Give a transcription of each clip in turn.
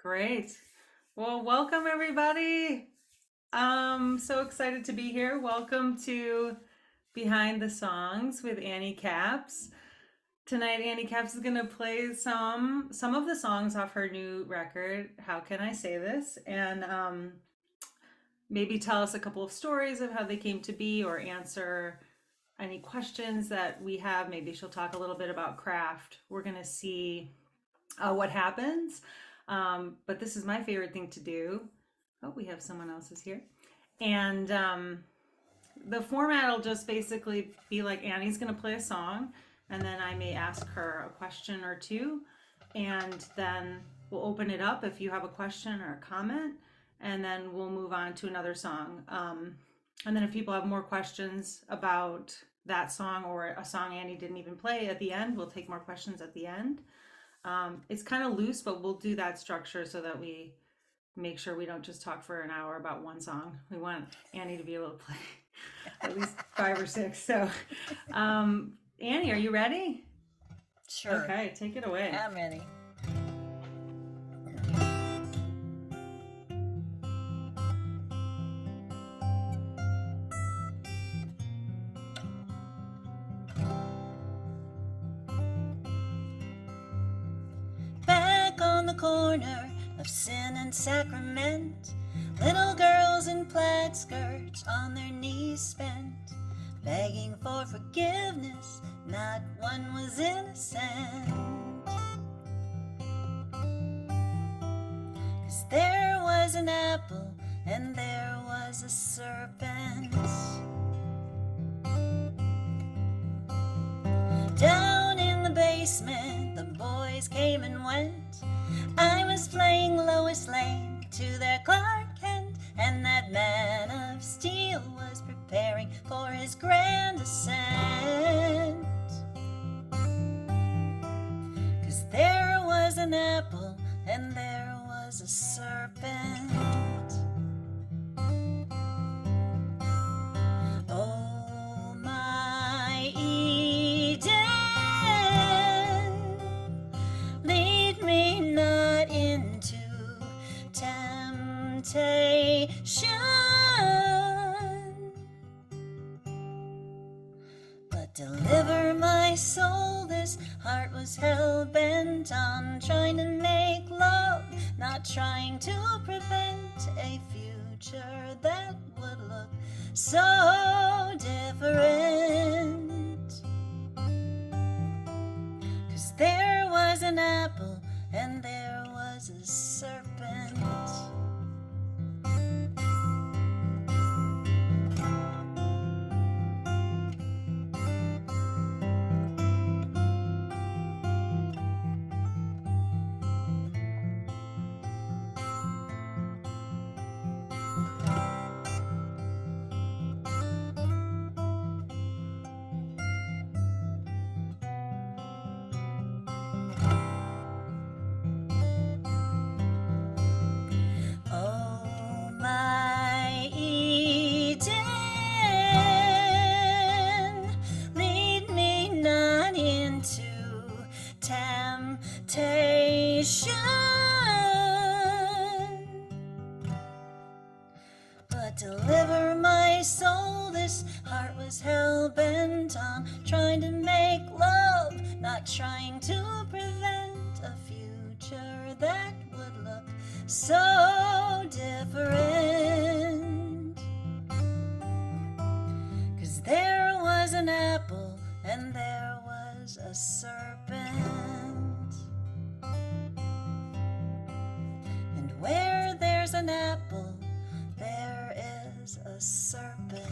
Great. Well, welcome everybody. So excited to be here. Welcome to Behind the Songs with Annie Caps. Tonight, Annie Caps is going to play some of the songs off her new record. How can I say this? And maybe tell us a couple of stories of how they came to be, or answer any questions that we have. Maybe she'll talk a little bit about craft. We're going to see what happens. But this is my favorite thing to do. Oh, we have someone else's here. And the format will just basically be like Annie's going to play a song, and then I may ask her a question or two, and then we'll open it up if you have a question or a comment, and then we'll move on to another song. And then if people have more questions about that song or a song Annie didn't even play at the end, we'll take more questions at the end. It's kind of loose, but we'll do that structure so that we make sure we don't just talk for an hour about one song. We want Annie to be able to play at least five or six. So, Annie, are you ready? Sure. Okay, take it away. I'm ready. Back on the corner of Sin and Sacrament, little girls in plaid skirts on their knees spent, begging for forgiveness, not one was innocent. 'Cause there was an apple and there was a serpent. Down in the basement, the boys came and went. I was playing Lois Lane to their Clark Kent, and that man of steel was preparing for his grand ascent. 'Cause there was an apple and there was a serpent. Oh, my Eden, lead me not into temptation, but deliver my soul. This heart was hell-bent on trying to make love, not trying to prevent a future that would look so different. 'Cause there was an apple and there was a serpent. Oh, my Eden, lead me not into temptation, but deliver my soul. This heart was hell-bent on trying to make love, not trying to prevent a future that would look so different. 'Cause there was an apple and there was a serpent. And where there's an apple, there is a serpent.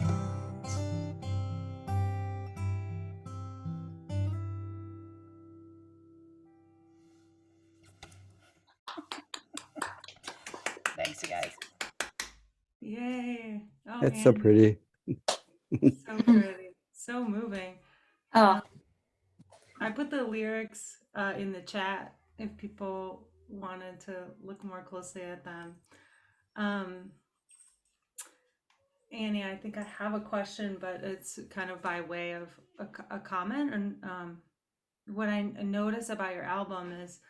Thanks, you guys. Yay. Oh, It's so Annie, pretty. so pretty. So moving. Oh, I put the lyrics in the chat if people wanted to look more closely at them. Annie, I think I have a question, but it's kind of by way of a comment. And what I notice about your album is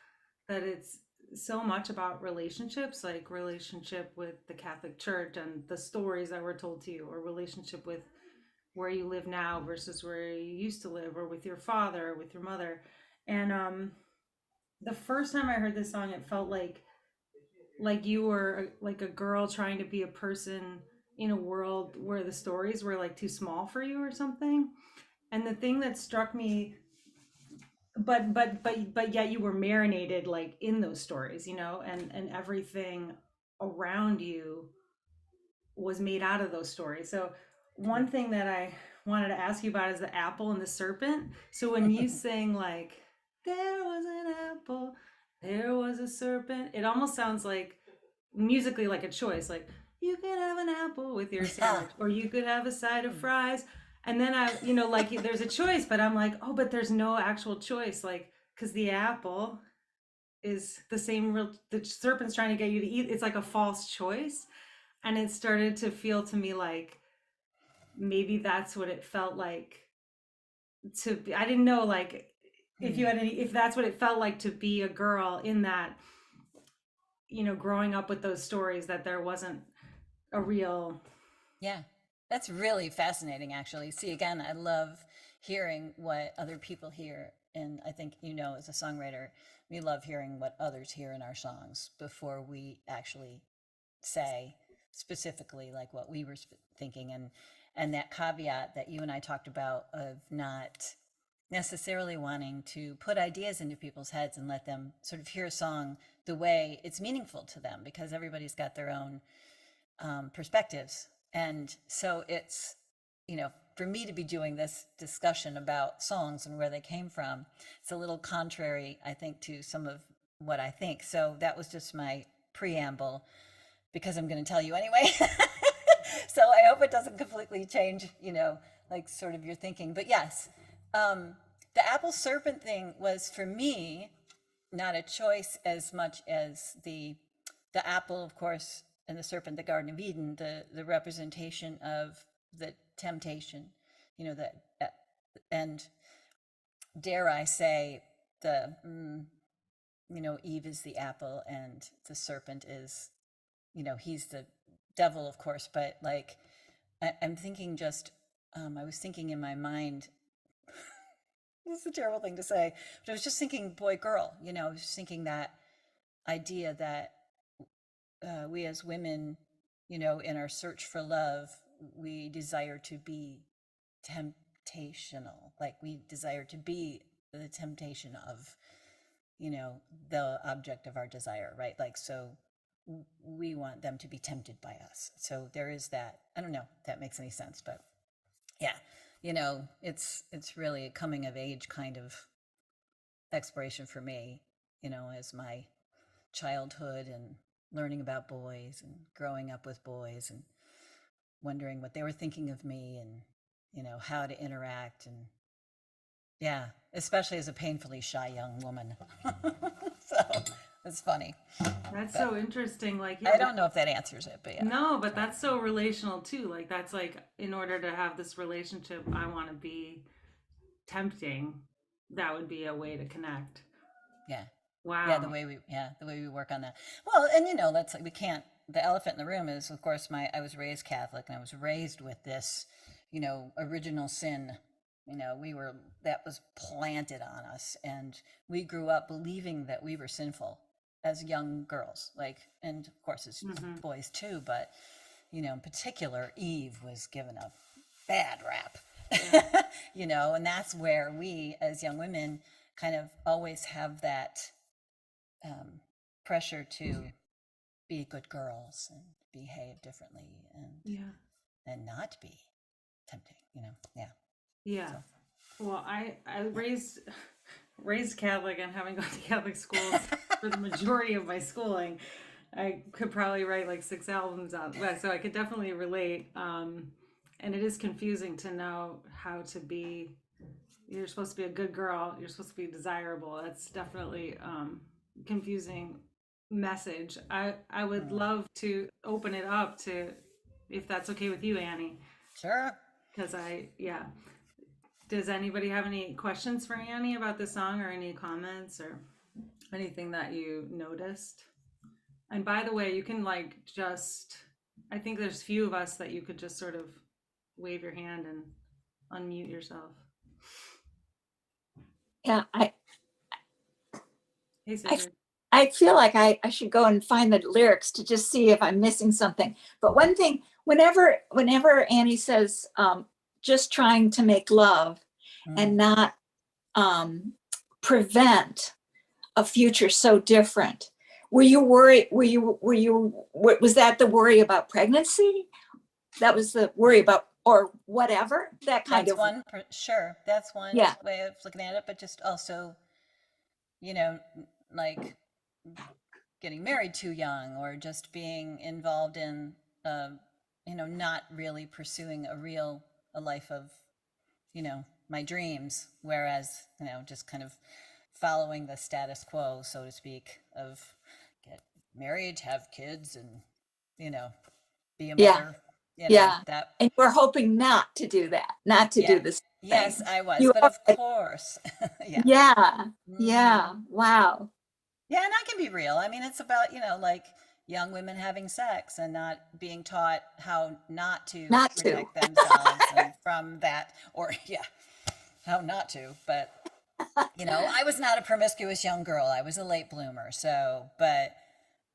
that it's so much about relationships, like relationship with the Catholic Church and the stories that were told to you, or relationship with where you live now versus where you used to live, or with your father, or with your mother. And the first time I heard this song, it felt like you were like a girl trying to be a person in a world where the stories were like too small for you or something. And the thing that struck me, but yet you were marinated like in those stories, and everything around you was made out of those stories. So one thing that I wanted to ask you about is the apple and the serpent. So when you sing like there was an apple, there was a serpent, it almost sounds like musically like a choice, like you could have an apple with your Yeah. sandwich or you could have a side of fries. And then like there's a choice, but I'm like, oh, but there's no actual choice, like because the apple is the same real, the serpent's trying to get you to eat, it's like a false choice. And it started to feel to me like maybe that's what it felt like to be. I didn't know, like, if you Hmm. had any, if that's what it felt like to be a girl in that, growing up with those stories, that there wasn't a real. Yeah, that's really fascinating, actually. See, again, I love hearing what other people hear. And I think, as a songwriter, we love hearing what others hear in our songs before we actually say specifically like what we were thinking. And that caveat that you and I talked about of not necessarily wanting to put ideas into people's heads and let them sort of hear a song the way it's meaningful to them, because everybody's got their own perspectives. And so it's, for me to be doing this discussion about songs and where they came from, it's a little contrary, I think, to some of what I think. So that was just my preamble, because I'm going to tell you anyway. So I hope it doesn't completely change, like sort of your thinking. But yes, the apple serpent thing was for me not a choice as much as the apple, of course, and the serpent, the Garden of Eden, the representation of the temptation, that, and dare I say, the Eve is the apple and the serpent is, he's the devil, of course, but like I'm thinking just, I was thinking in my mind, this is a terrible thing to say, but I was just thinking boy, girl, I was just thinking that idea that we as women, in our search for love, we desire to be temptational. Like we desire to be the temptation of, the object of our desire, right? Like, so we want them to be tempted by us. So there is that. I don't know if that makes any sense, but yeah, it's really a coming of age kind of exploration for me, as my childhood and learning about boys and growing up with boys and wondering what they were thinking of me and how to interact. And yeah, especially as a painfully shy young woman. So it's funny, That's but so interesting, like, I yeah. don't know if that answers it, but yeah. No, but So that's so relational too. Like, that's like, in order to have this relationship, I want to be tempting. That would be a way to connect. yeah. Yeah, Wow. the way we work on that. Well, and that's like, we can't, the elephant in the room is, of course, I was raised Catholic and I was raised with this, original sin. We were, that was planted on us, and we grew up believing that we were sinful as young girls, like, and of course as Hmm. boys too, but in particular, Eve was given a bad rap. Yeah. And that's where we as young women kind of always have that um, pressure to be good girls and behave differently Yeah. and not be tempting. Yeah. Yeah. So Well, I raised Catholic, and having gone to Catholic schools for the majority of my schooling, I could probably write like 6 albums on that. So I could definitely relate. And it is confusing to know how to be. You're supposed to be a good girl. You're supposed to be desirable. That's definitely confusing message. I would mm, love to open it up to, if that's okay with you, Annie, sure. because yeah. Does anybody have any questions for Annie about the song, or any comments, or? Anything that you noticed? And by the way, you can like just, I think there's few of us that you could just sort of wave your hand and unmute yourself. Yeah, Hey, I, Sigrid. I feel like I should go and find the lyrics to just see if I'm missing something. But one thing, whenever Annie says, just trying to make love and not prevent a future so different. Were you worried? Was that the worry about pregnancy? That was the worry about, or whatever, that kind That's of, one, sure. That's one yeah, way of looking at it, but just also, you know, like getting married too young or just being involved in, uh, not really pursuing a life of, my dreams. Whereas, just kind of following the status quo, so to speak, of get married, have kids, and, you know, be a yeah, mother, yeah. that, And we're hoping not to do that, not to yeah. do this Yes, thing. I was, You but are, of course. Yeah. yeah, Hmm. yeah. Wow. Yeah, and I can be real. I mean, it's about, like young women having sex and not being taught how not to Not to. protect themselves and from that, or yeah, how not to. But, I was not a promiscuous young girl. I was a late bloomer. So, but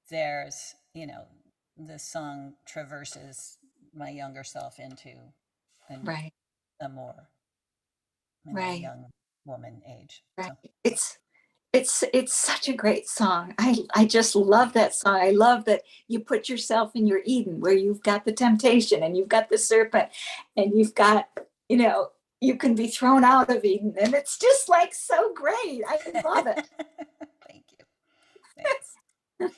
there's, this song traverses my younger self into an, Right, a more, right, young woman age. right. So, It's such a great song. I just love that song. I love that you put yourself in your Eden where you've got the temptation and you've got the serpent and you've got, you know, you can be thrown out of Eden. And it's just like so great. I love it. thank you. Thanks.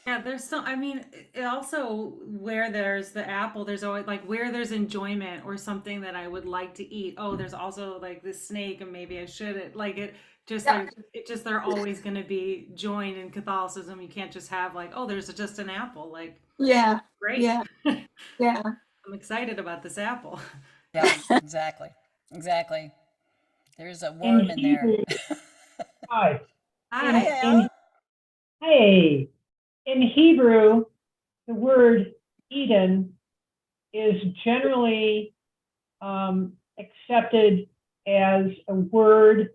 Yeah, there's so, I mean, it also where there's the apple, there's always like where there's enjoyment or something that I would like to eat. Oh, there's also like this snake and maybe I shouldn't. Like it just Yeah, like it just they're always going to be joined in Catholicism. You can't just have like, oh, there's just an apple. Like, yeah, great. yeah, yeah. I'm excited about this apple. Yep, exactly. Exactly. There's a In worm in there. Hebrew, hi. Hi, Hi. Al. Hey, in Hebrew, the word Eden is generally accepted as a word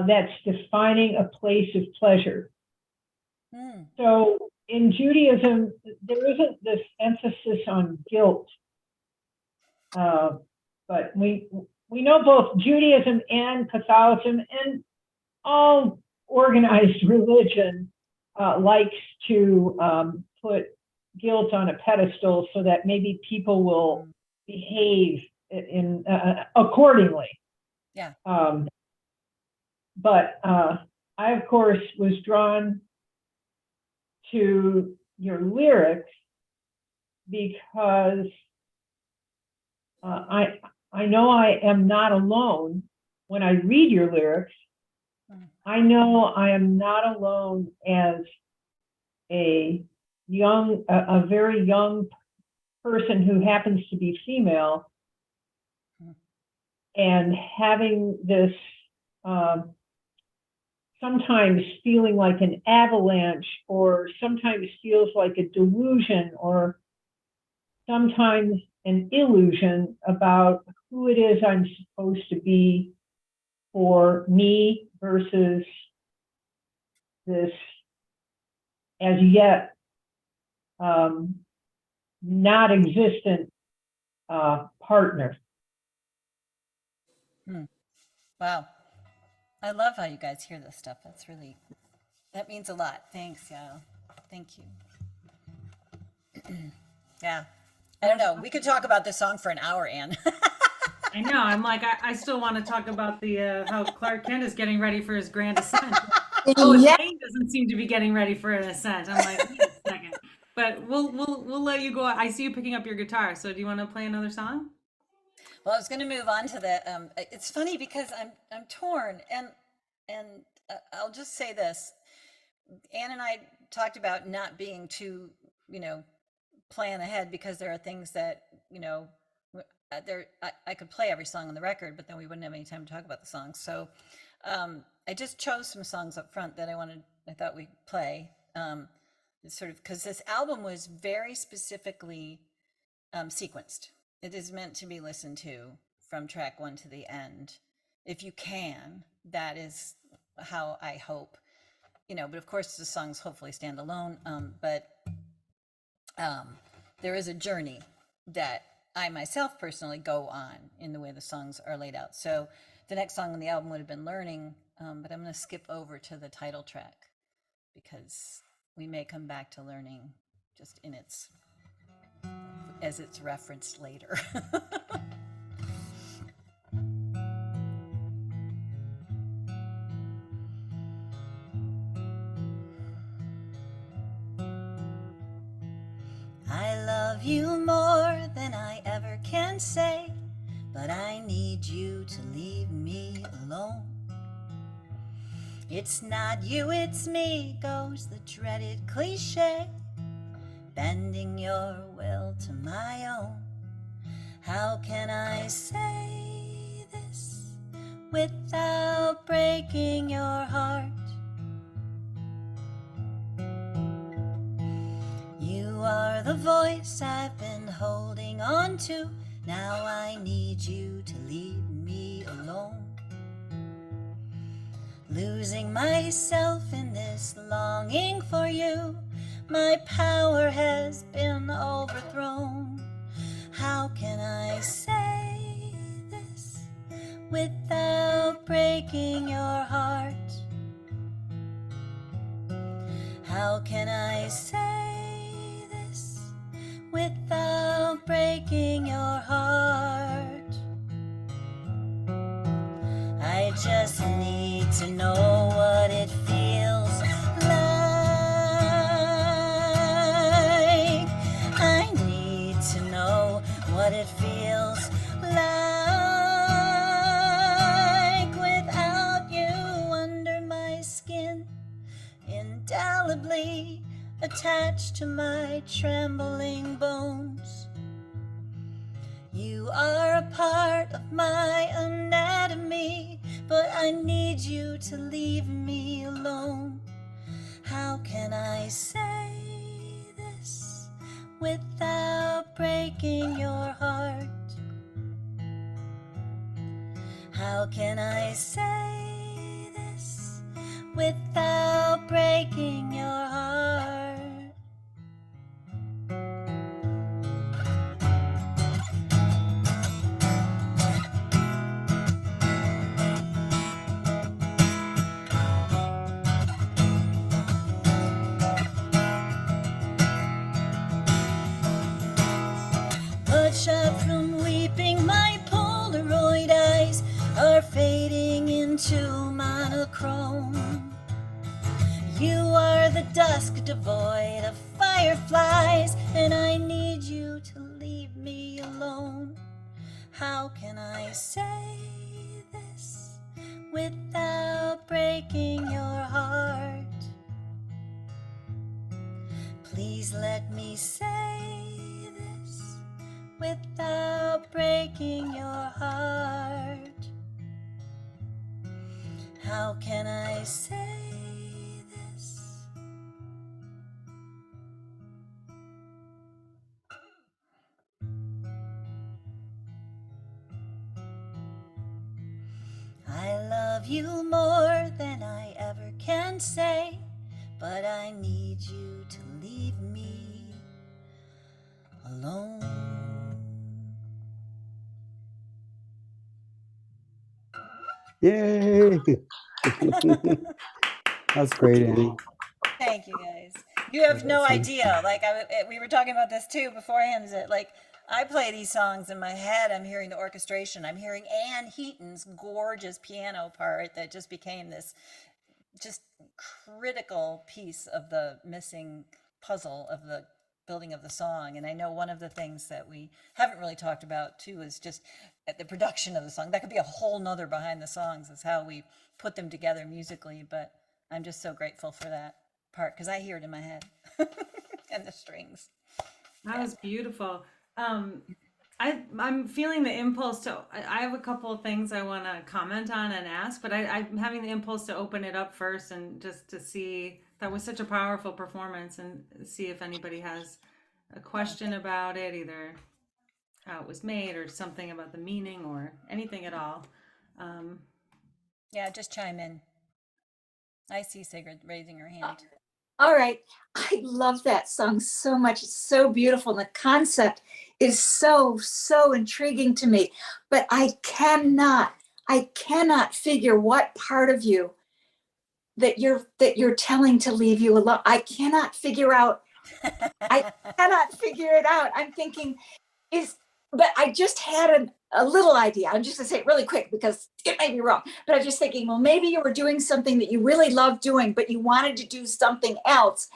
that's defining a place of pleasure. Hmm. So in Judaism, there isn't this emphasis on guilt, but we know both Judaism and Catholicism and all organized religion likes to put guilt on a pedestal so that maybe people will behave in accordingly. Yeah. But I, of course, was drawn to your lyrics because I know I am not alone when I read your lyrics. I know I am not alone as a very young person who happens to be female and having this sometimes feeling like an avalanche or sometimes feels like a delusion or sometimes an illusion about who it is I'm supposed to be for me versus this as yet not existent partner. Wow. I love how you guys hear this stuff. That means a lot. Thanks, yeah. Thank you. Yeah. I don't know. We could talk about this song for an hour, Anne. I know. I'm like, I still want to talk about the how Clark Kent is getting ready for his grand ascent. Lois Yeah, Lane doesn't seem to be getting ready for an ascent. I'm like, wait a second. But we'll let you go. I see you picking up your guitar. So do you want to play another song? Well, I was going to move on to the. It's funny because I'm torn, and I'll just say this: Anne and I talked about not being too, plan ahead because there are things that I could play every song on the record, but then we wouldn't have any time to talk about the songs. So I just chose some songs up front that I wanted I thought we'd play. It's sort of because this album was very specifically sequenced. It is meant to be listened to from track one to the end. If you can, that is how I hope. But of course the songs hopefully stand alone. But there is a journey that I myself personally go on in the way the songs are laid out. So the next song on the album would have been Learning, but I'm going to skip over to the title track because we may come back to Learning just as it's referenced later. I love you more than I ever can say, but I need you to leave me alone. It's not you, it's me, goes the dreaded cliche, bending your will to my own. How can I say this without breaking your heart? You are the voice I've been holding on to. Now I need you to leave me alone. Losing myself in this longing for you, my power has been overthrown. How can I say this without breaking your heart? How can I say this without breaking your heart? I just need to know what it feels like. I need to know what it feels like without you under my skin, indelibly attached to my trembling bones. You are a part of my anatomy, but I need you to leave me alone. How can I say this without breaking your heart? How can I say this without breaking your heart? Bloodshot from weeping, my Polaroid eyes are fading into monochrome. You are the dusk devoid of fireflies, and I need you to leave me alone. How can I say this without breaking your heart? Please let me say this without breaking your heart. How can I say this? I love you more than I ever can say, but I need you to leave me alone. Yay! That's great, Annie. Thank you, guys. You have no idea. Like we were talking about this too beforehand. Is it like I play these songs in my head? I'm hearing the orchestration. I'm hearing Heaton's gorgeous piano part that just became this just critical piece of the missing puzzle of the building of the song. And I know one of the things that we haven't really talked about too is just the production of the song. That could be a whole nother behind the songs, is how we put them together musically. But I'm just so grateful for that part because I hear it in my head and the strings. That was beautiful. I'm feeling the impulse to. I have a couple of things I want to comment on and ask, but I'm having the impulse to open it up first and just to see that was such a powerful performance and see if anybody has a question about it, either how it was made or something about the meaning or anything at all. Um, Yeah, just chime in. I see Sigrid raising her hand. All right. I love that song so much. It's so beautiful. And the concept is so, so intriguing to me. But I cannot figure what part of you that you're telling to leave you alone. I cannot figure out. I cannot figure it out. I'm thinking, but I just had a little idea. I'm just gonna say it really quick because it may be wrong. But I'm just thinking, well, maybe you were doing something that you really loved doing, but you wanted to do something else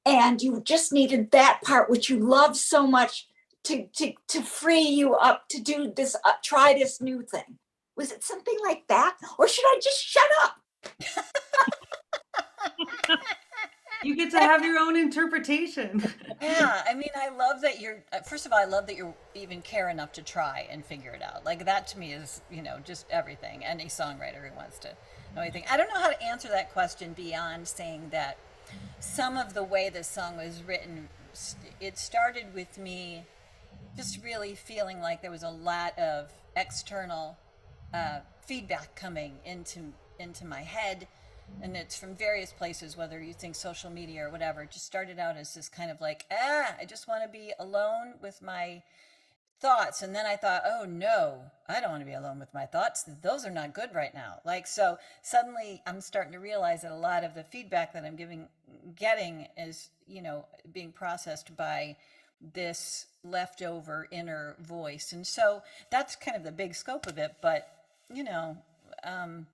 and you just needed that part which you love so much to free you up to do this, try this new thing. Was it something like that, or should I just shut up? you get to have your own interpretation. Yeah, I mean, I love that you're, first of all, I love that you even care enough to try and figure it out. Like, that to me is, just everything. Any songwriter who wants to know anything. I don't know how to answer that question beyond saying that some of the way this song was written, it started with me just really feeling like there was a lot of external feedback coming into my head, and it's from various places, whether you think social media or whatever. It just started out as this kind of like, I just want to be alone with my thoughts. And then I thought, oh no, I don't want to be alone with my thoughts. Those are not good right now. Like, so suddenly I'm starting to realize that a lot of the feedback that I'm getting is, being processed by this leftover inner voice. And so that's kind of the big scope of it. But, um,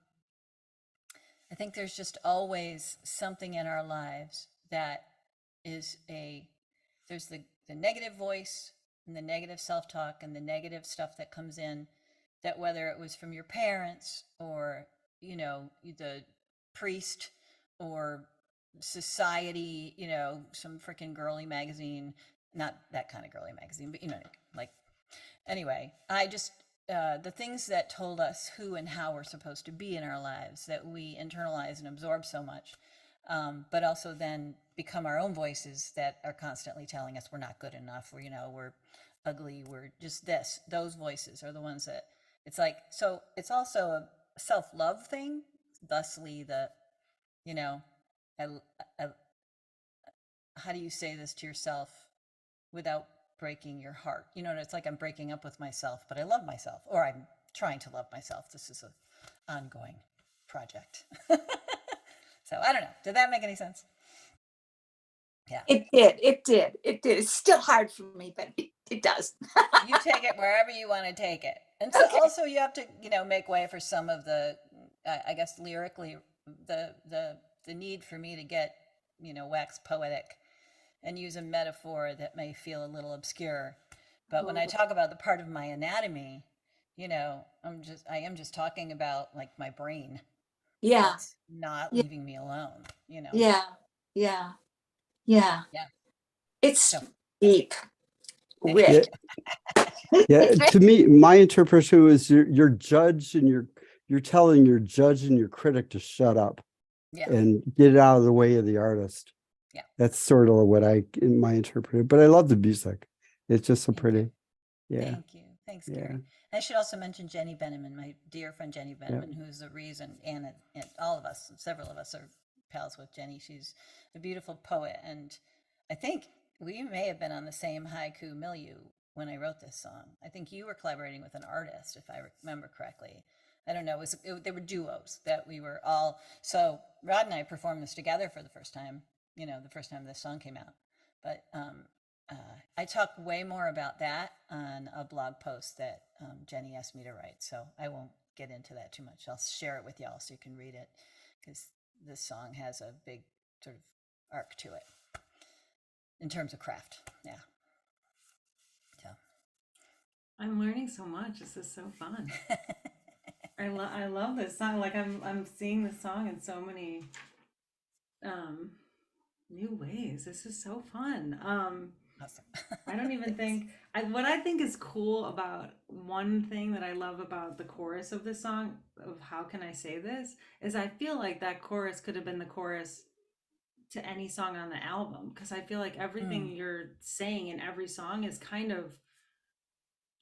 I think there's just always something in our lives that is there's the negative voice and the negative self-talk and the negative stuff that comes in, that whether it was from your parents or, the priest or society, some freaking girly magazine, not that kind of girly magazine, but, like, anyway, I just, the things that told us who and how we're supposed to be in our lives that we internalize and absorb so much, but also then become our own voices that are constantly telling us we're not good enough, we're ugly, we're just this. Those voices are the ones that, it's like, so it's also a self-love thing, thusly the, you know, I, I, how do you say this to yourself without breaking your heart? It's like I'm breaking up with myself, but I love myself, or I'm trying to love myself. This is an ongoing project. So I don't know. Did that make any sense? Yeah. It did. It did. It did. It's still hard for me, but it does. You take it wherever you want to take it. And so Okay. also you have to, make way for some of the, I guess lyrically, the need for me to get, wax poetic and use a metaphor that may feel a little obscure. But when I talk about the part of my anatomy, I am just talking about like my brain Yeah. that's not Yeah. leaving me alone, Yeah. Yeah. Yeah. Yeah. It's So deep, Yeah, rich. yeah. To me, my interpretation is your judge and you're telling your judge and your critic to shut up yeah. and get out of the way of the artist. Yeah. That's sort of what in my interpretation. But I love the music. It's just so pretty. Yeah. Thank you. Thanks, Yeah. Gary. I should also mention Jenny Beneman, my dear friend Jenny Beneman, who's the reason, and all of us, several of us are pals with Jenny. She's a beautiful poet. And I think we may have been on the same haiku milieu when I wrote this song. I think you were collaborating with an artist, if I remember correctly. I don't know. They were duos that we were all. So Rod and I performed this together for the first time, the first time this song came out. But I talk way more about that on a blog post that Jenny asked me to write. So I won't get into that too much. I'll share it with y'all so you can read it, because this song has a big sort of arc to it in terms of craft. Yeah. So I'm learning so much. This is so fun. I love this song. Like I'm seeing this song in so many new ways. This is so fun. Awesome. I don't even think what I think is cool about one thing that I love about the chorus of this song of how can I say this is I feel like that chorus could have been the chorus to any song on the album because I feel like everything Mm. you're saying in every song is kind of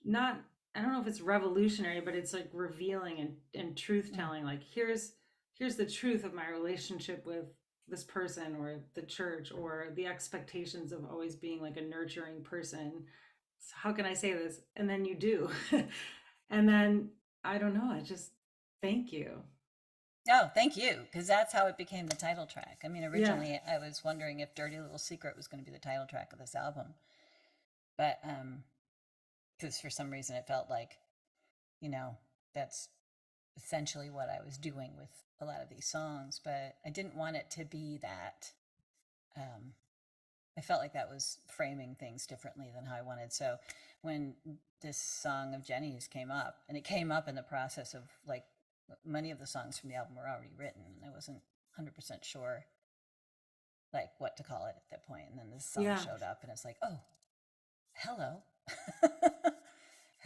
not, I don't know if it's revolutionary, but it's like revealing and truth Mm. telling. Like here's the truth of my relationship with this person or the church or the expectations of always being like a nurturing person. So how can I say this? And then you do. And then I don't know, I just thank you. Oh, thank you, because that's how it became the title track. I mean, Yeah. originally I was wondering if Dirty Little Secret was going to be the title track of this album, but because for some reason it felt like, you know, that's essentially what I was doing with a lot of these songs, but I didn't want it to be that. Um, I felt like that was framing things differently than how I wanted. So when this song of Jenny's came up, and it came up in the process of like many of the songs from the album were already written, and I wasn't 100% sure like what to call it at that point. And then this song Yeah. showed up, and it's like, oh, hello.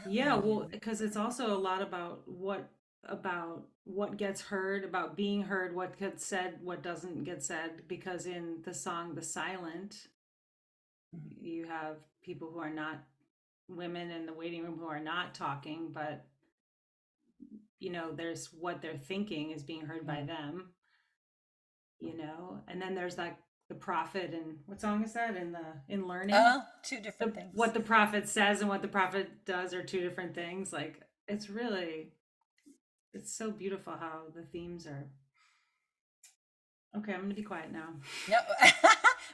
Yeah, well, Hello. because it's also a lot about what gets heard, about being heard, what gets said, what doesn't get said. Because in the song "The Silent," Mhm. you have people who are not women in the waiting room who are not talking, but there's what they're thinking is being heard by Mm. them. And then there's like the prophet, and what song is that in Learning? Oh, two different things. What the prophet says and what the prophet does are two different things. Like it's so beautiful how the themes are. Okay, I'm gonna be quiet now. No,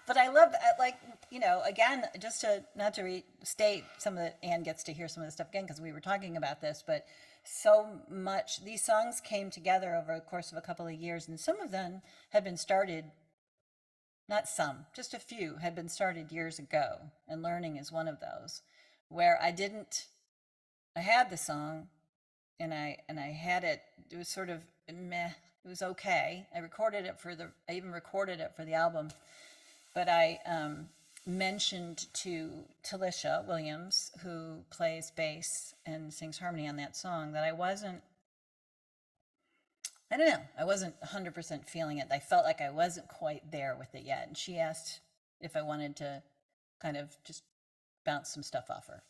but I love that. Like, again, just to not to restate some of the, Anne gets to hear some of the stuff again because we were talking about this, but so much these songs came together over the course of a couple of years, and some of them had been started. Not some, just a few had been started years ago, and Learning is one of those, where I didn't. I had the song, and I had it. It was sort of meh. It was okay. I even recorded it for the album, but I mentioned to Talisha Williams, who plays bass and sings harmony on that song, that I wasn't. I don't know. I wasn't 100% feeling it. I felt like I wasn't quite there with it yet, and she asked if I wanted to kind of just bounce some stuff off her.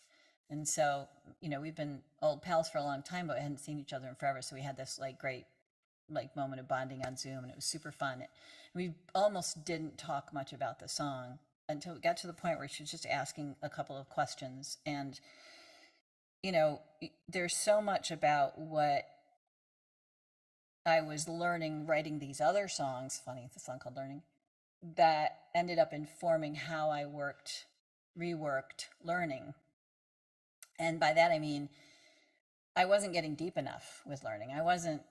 And so, we've been old pals for a long time, but we hadn't seen each other in forever. So we had this like great like moment of bonding on Zoom, and it was super fun. We almost didn't talk much about the song until it got to the point where she was just asking a couple of questions. And, there's so much about what I was learning writing these other songs, funny, the song called Learning, that ended up informing how I reworked Learning. And by that, I mean, I wasn't getting deep enough with Learning. I wasn't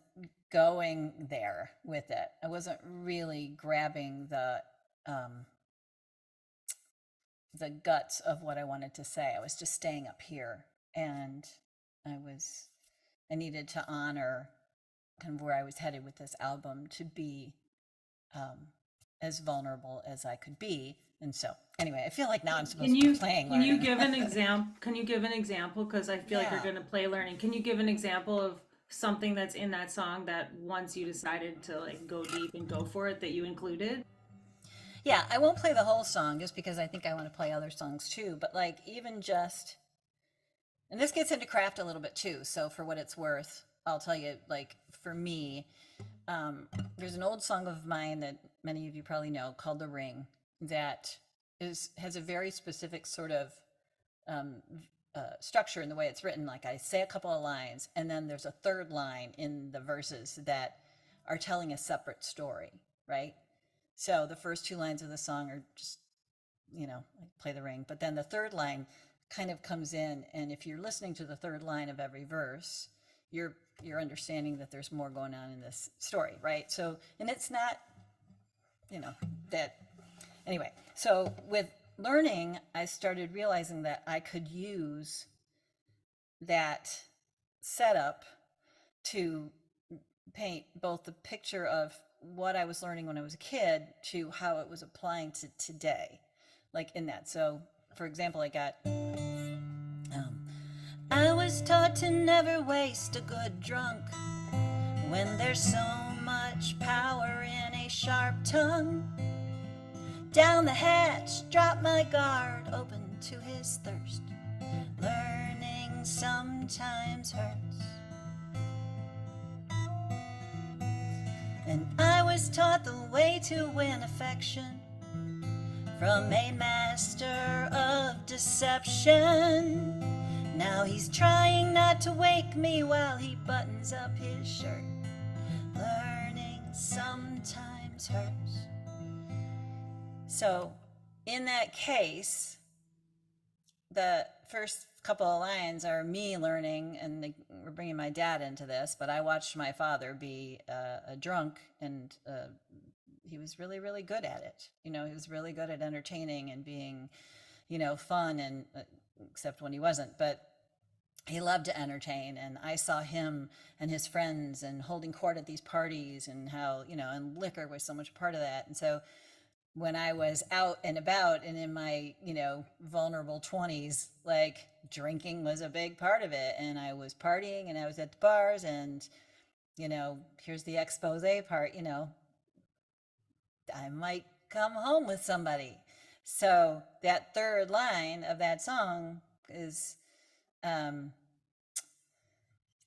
going there with it. I wasn't really grabbing the guts of what I wanted to say. I was just staying up here, and I needed to honor kind of where I was headed with this album to be as vulnerable as I could be. And so, anyway, I feel like now I'm supposed to be playing Can you Learning. give an example? Can you give an example? Because I feel like you're Yeah. going to play Learning. Can you give an example of something that's in that song that once you decided to like go deep and go for it, that you included? Yeah, I won't play the whole song just because I think I want to play other songs too. But like even just, and this gets into craft a little bit too. So for what it's worth, I'll tell you, like for me, there's an old song of mine that many of you probably know called "The Ring" that has a very specific sort of um, structure in the way it's written. Like I say a couple of lines, and then there's a third line in the verses that are telling a separate story, right? So the first two lines of the song are just, like play the ring. But then the third line kind of comes in, and if you're listening to the third line of every verse, you're understanding that there's more going on in this story, right? So, and it's not, that anyway. So with Learning, I started realizing that I could use that setup to paint both the picture of what I was learning when I was a kid to how it was applying to today, like in that. So for example, I was taught to never waste a good drunk when there's so much power in a sharp tongue. Down the hatch, drop my guard, open to his thirst. Learning sometimes hurts. And I was taught the way to win affection from a master of deception. Now he's trying not to wake me while he buttons up his shirt. Learning sometimes hurts. So, in that case, the first couple of lines are me learning, and we're bringing my dad into this, but I watched my father be a drunk, and he was really, really good at it. He was really good at entertaining and being, fun, and except when he wasn't, but he loved to entertain. And I saw him and his friends and holding court at these parties, and how, and liquor was so much part of that. And so when I was out and about and in my, vulnerable 20s, like, drinking was a big part of it. And I was partying and I was at the bars, and, here's the expose part, I might come home with somebody. So that third line of that song is, down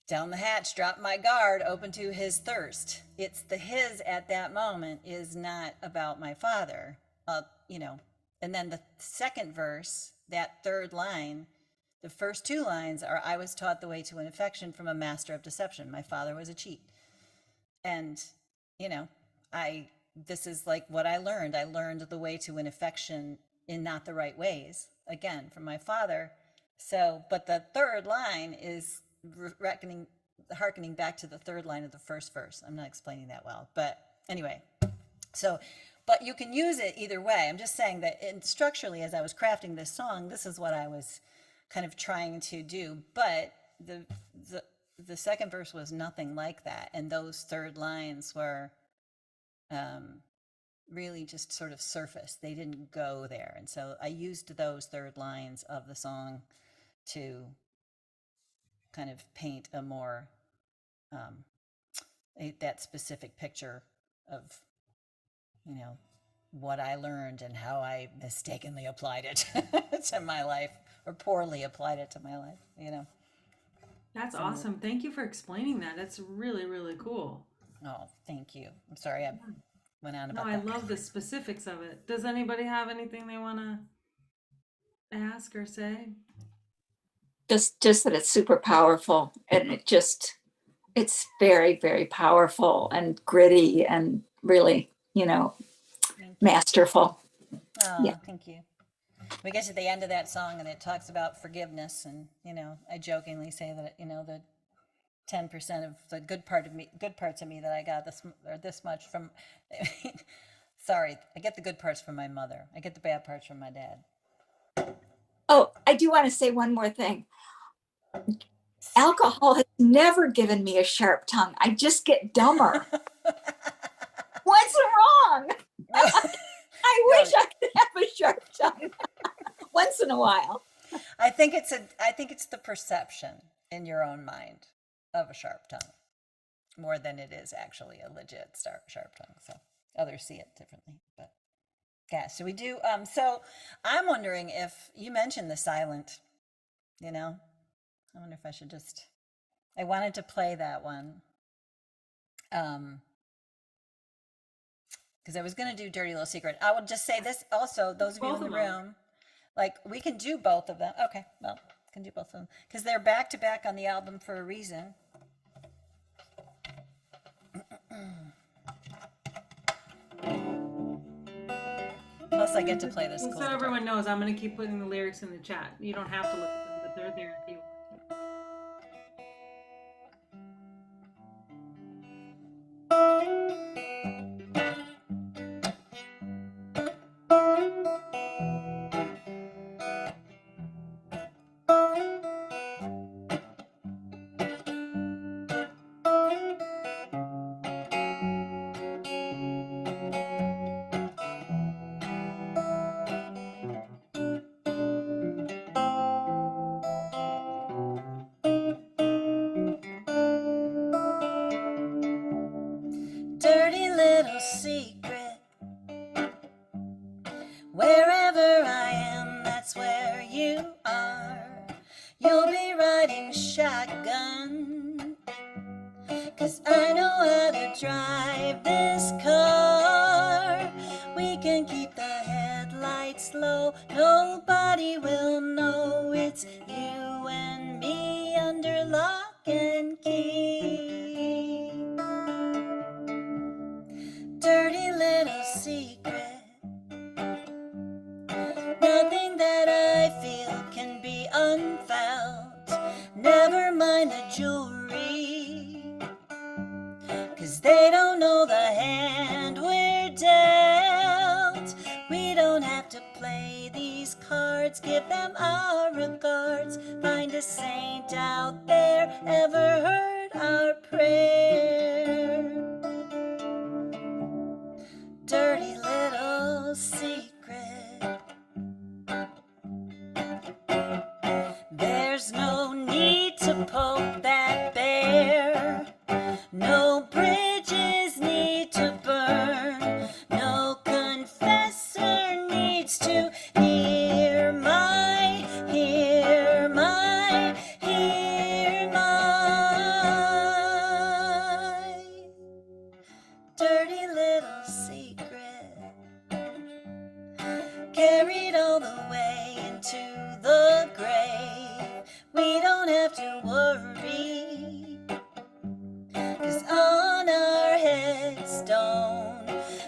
the hatch, drop my guard, open to his thirst. It's the his at that moment is not about my father, And then the second verse, that third line, the first two lines are, I was taught the way to an affection from a master of deception. My father was a cheat. And, this is like what I learned. I learned the way to an affection in not the right ways, again, from my father. So, but the third line is hearkening back to the third line of the first verse. I'm not explaining that well, but anyway. So, but you can use it either way. I'm just saying that structurally, as I was crafting this song, this is what I was kind of trying to do. But the second verse was nothing like that, and those third lines were really just sort of surface. They didn't go there, and so I used those third lines of the song to kind of paint a more that specific picture of what I learned and how I mistakenly applied it to my life, or poorly applied it to my life. That's awesome. Thank you for explaining that. That's really, really cool. Oh, thank you. I'm sorry I went on about that. that. No, I love the specifics of it. Does anybody have anything they want to ask or say? Just that it's super powerful, and it's very, very powerful and gritty and really, masterful. Oh, yeah. Thank you. We get to the end of that song and it talks about forgiveness, and I jokingly say that the 10% of the good parts of me that I got this much from. Sorry, I get the good parts from my mother. I get the bad parts from my dad. Oh, I do want to say one more thing. Alcohol has never given me a sharp tongue. I just get dumber. What's wrong? I wish I could have a sharp tongue once in a while. I think it's the perception in your own mind of a sharp tongue more than it is actually a legit sharp tongue. So others see it differently, but yeah. So we do. So I'm wondering if you mentioned the silent. I wonder if I should just. I wanted to play that one. Because I was going to do Dirty Little Secret. I will just say this also, those of you in the room, like, we can do both of them. Okay, well, can do both of them. Because they're back to back on the album for a reason. Plus, I get to play this. So everyone knows, I'm going to keep putting the lyrics in the chat. You don't have to look at them, but they're there if you want. you are. You'll be riding shotgun, 'cause I know how to drive this car. We can keep the headlights low, nobody will know it's you and me under lock and key. Dirty little secret, nothing that I feel can be unfelt. Never mind the jewelry, 'cause they don't know the hand we're dealt. We don't have to play these cards, give them our regards. Find a saint out there, ever heard our prayer? Dirty little secret. There's no need to poke that bear. No bridges need to burn. No confessor needs to hear my dirty little secret. Carried all the way into the grave. We don't have to worry, 'cause on our headstone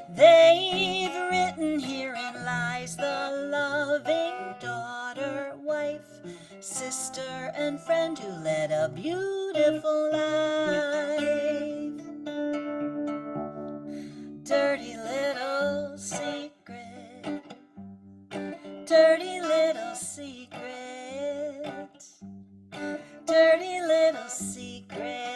they've written, herein lies the loving daughter, wife, sister, and friend who led a beautiful life. Dirty little secret, dirty little secret, dirty little secret.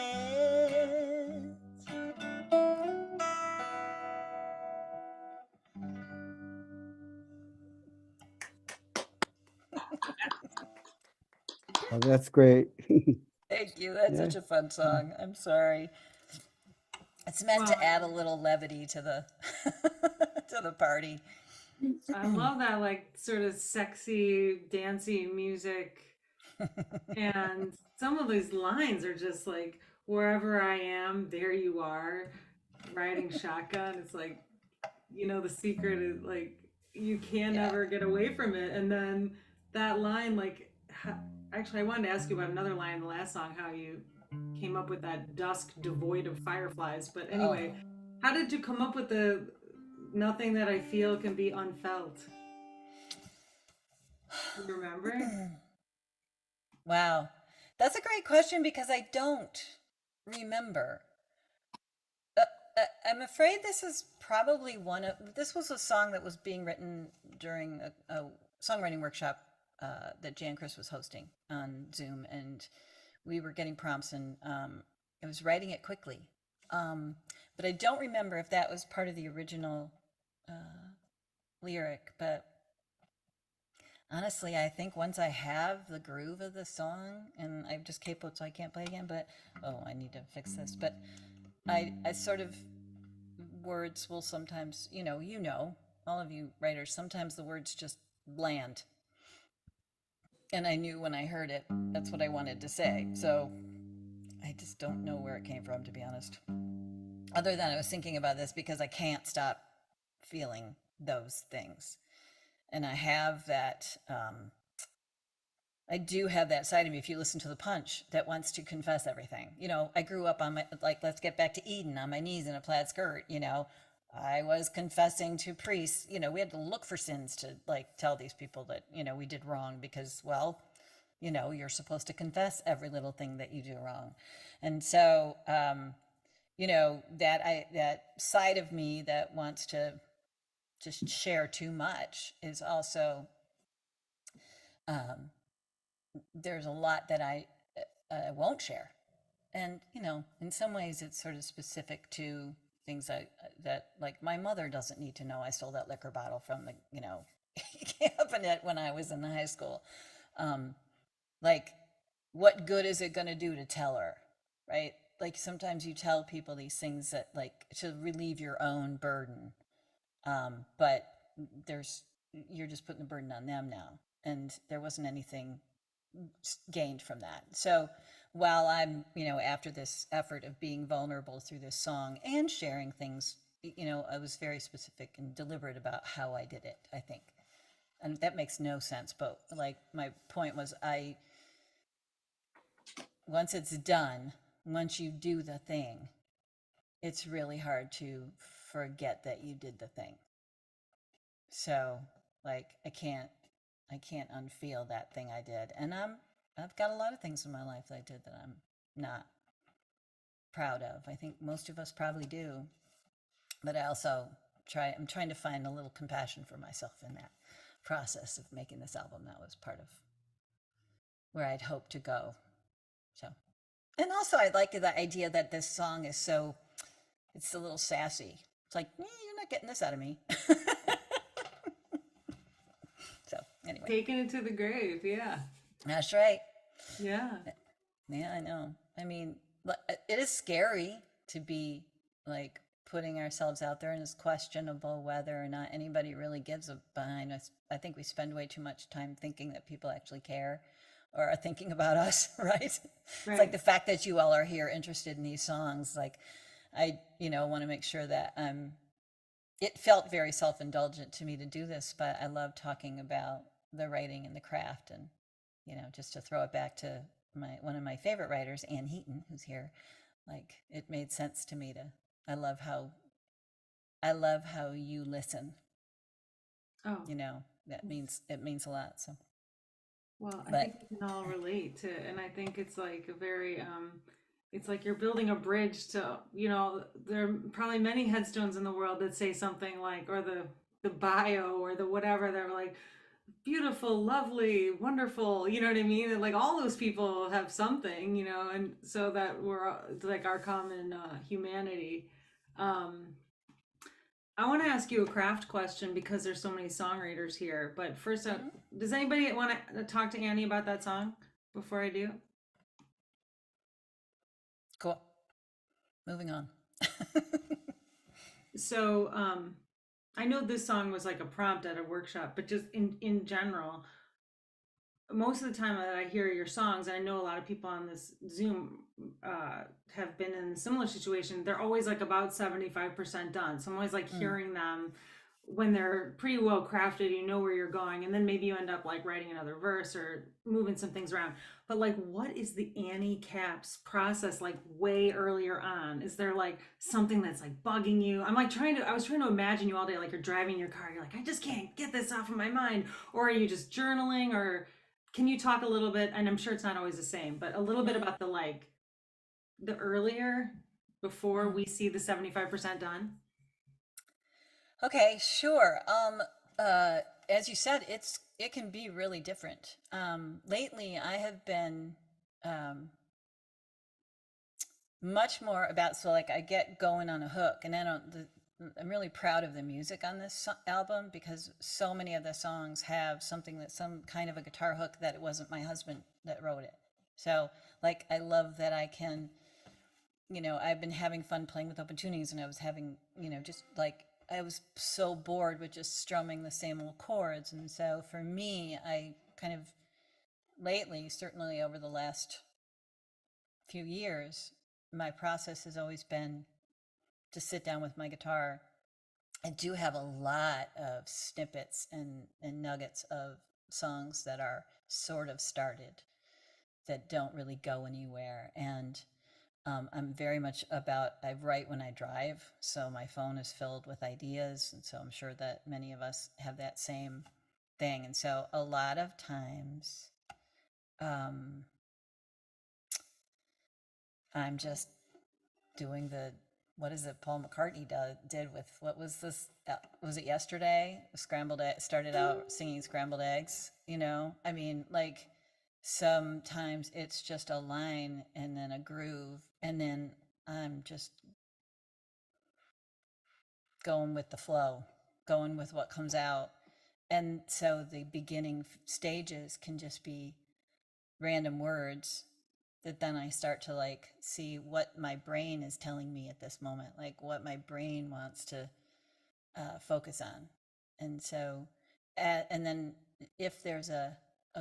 Oh, that's great. Thank you. That's Yeah. such a fun song. I'm sorry. It's meant Wow. to add a little levity to the to the party. I love that, like, sort of sexy, dancey music. And some of these lines are just like, wherever I am, there you are, riding shotgun. It's like, the secret is like, you can Yeah. never get away from it. And then that line, like, actually, I wanted to ask you about another line in the last song, how you came up with that dusk devoid of fireflies. But anyway, how did you come up with the nothing that I feel can be unfelt? You remember? Wow. That's a great question because I don't remember. I'm afraid this is probably this was a song that was being written during a songwriting workshop that Jan Chris was hosting on Zoom, and we were getting prompts, and I was writing it quickly. But I don't remember if that was part of the original lyric, but honestly, I think once I have the groove of the song, and I've just capoed so I can't play again, but I need to fix this. But I sort of, words will sometimes, all of you writers, sometimes the words just land. And I knew when I heard it, that's what I wanted to say. So I just don't know where it came from, to be honest. Other than I was thinking about this because I can't stop feeling those things. And I have that, I do have that side of me, if you listen to the Punch, that wants to confess everything. I grew up on let's get back to Eden, on my knees in a plaid skirt, I was confessing to priests, we had to look for sins to tell these people that, we did wrong because, well, you're supposed to confess every little thing that you do wrong. And so, that side of me that wants to just share too much is also, there's a lot that I won't share. And, in some ways it's sort of specific to things that like my mother doesn't need to know I stole that liquor bottle from the, cabinet when I was in high school. Like, what good is it going to do to tell her, right? Like, sometimes you tell people these things that to relieve your own burden. But you're just putting the burden on them now. and there wasn't anything gained from that. So while I'm, after this effort of being vulnerable through this song and sharing things, I was very specific and deliberate about how I did it, I think. And that makes no sense, but like my point was, once it's done, once you do the thing, it's really hard to forget that you did the thing. So like I can't unfeel that thing I did. And I've got a lot of things in my life that I did that I'm not proud of. I think most of us probably do. But I'm trying to find a little compassion for myself in that process of making this album. That was part of where I'd hoped to go. So, and also I like the idea that this song is it's a little sassy. It's like, you're not getting this out of me. So anyway. Taking it to the grave, yeah. That's right. Yeah. Yeah, I know. I mean, it is scary to be like putting ourselves out there, and it's questionable whether or not anybody really gives a behind us. I think we spend way too much time thinking that people actually care or are thinking about us, right? It's like the fact that you all are here interested in these songs. Like, I, want to make sure that it felt very self-indulgent to me to do this, but I love talking about the writing and the craft, and just to throw it back to one of my favorite writers, Heaton, who's here. Like, it made sense to me I love how you listen. Oh, it means a lot. So, well, I think we can all relate to, and I think it's like a very, it's like you're building a bridge to, there are probably many headstones in the world that say something like, or the bio or the whatever, they're like, beautiful, lovely, wonderful, you know what I mean? And like all those people have something, and so that we're like our common humanity. I want to ask you a craft question because there's so many songwriters here. But first, does anybody want to talk to Annie about that song before I do? Cool. Moving on. So, I know this song was like a prompt at a workshop, but just in general, most of the time that I hear your songs, and I know a lot of people on this Zoom have been in a similar situation, they're always like about 75% done. So I'm always like hearing them when they're pretty well crafted, where you're going, and then maybe you end up like writing another verse or moving some things around. But like, what is the Annie Caps process like way earlier on? Is there like something that's like bugging you? I was trying to imagine you all day, like you're driving your car, you're like, I just can't get this off of my mind. Or are you just journaling? Or can you talk a little bit, and I'm sure it's not always the same, but a little bit about the earlier, before we see the 75% done? Okay, sure. As you said, it can be really different. Lately, I have been much more about, so like I get going on a hook, and I'm really proud of the music on this album because so many of the songs have some kind of a guitar hook that it wasn't my husband that wrote it. So like, I love that I can, I've been having fun playing with open tunings, and I was having, just like, I was so bored with just strumming the same old chords. And so for me, I kind of lately, certainly over the last few years, my process has always been to sit down with my guitar. I do have a lot of snippets and nuggets of songs that are sort of started that don't really go anywhere. And I'm very much I write when I drive, so my phone is filled with ideas, and so I'm sure that many of us have that same thing. And so a lot of times, I'm just doing what is it Paul McCartney did with, what was this? Was it yesterday? Scrambled egg, started out singing scrambled eggs, I mean, like, sometimes it's just a line and then a groove, and then I'm just going with the flow, going with what comes out. And so the beginning stages can just be random words that then I start to like see what my brain is telling me at this moment, like what my brain wants to focus on. And so, and then if there's a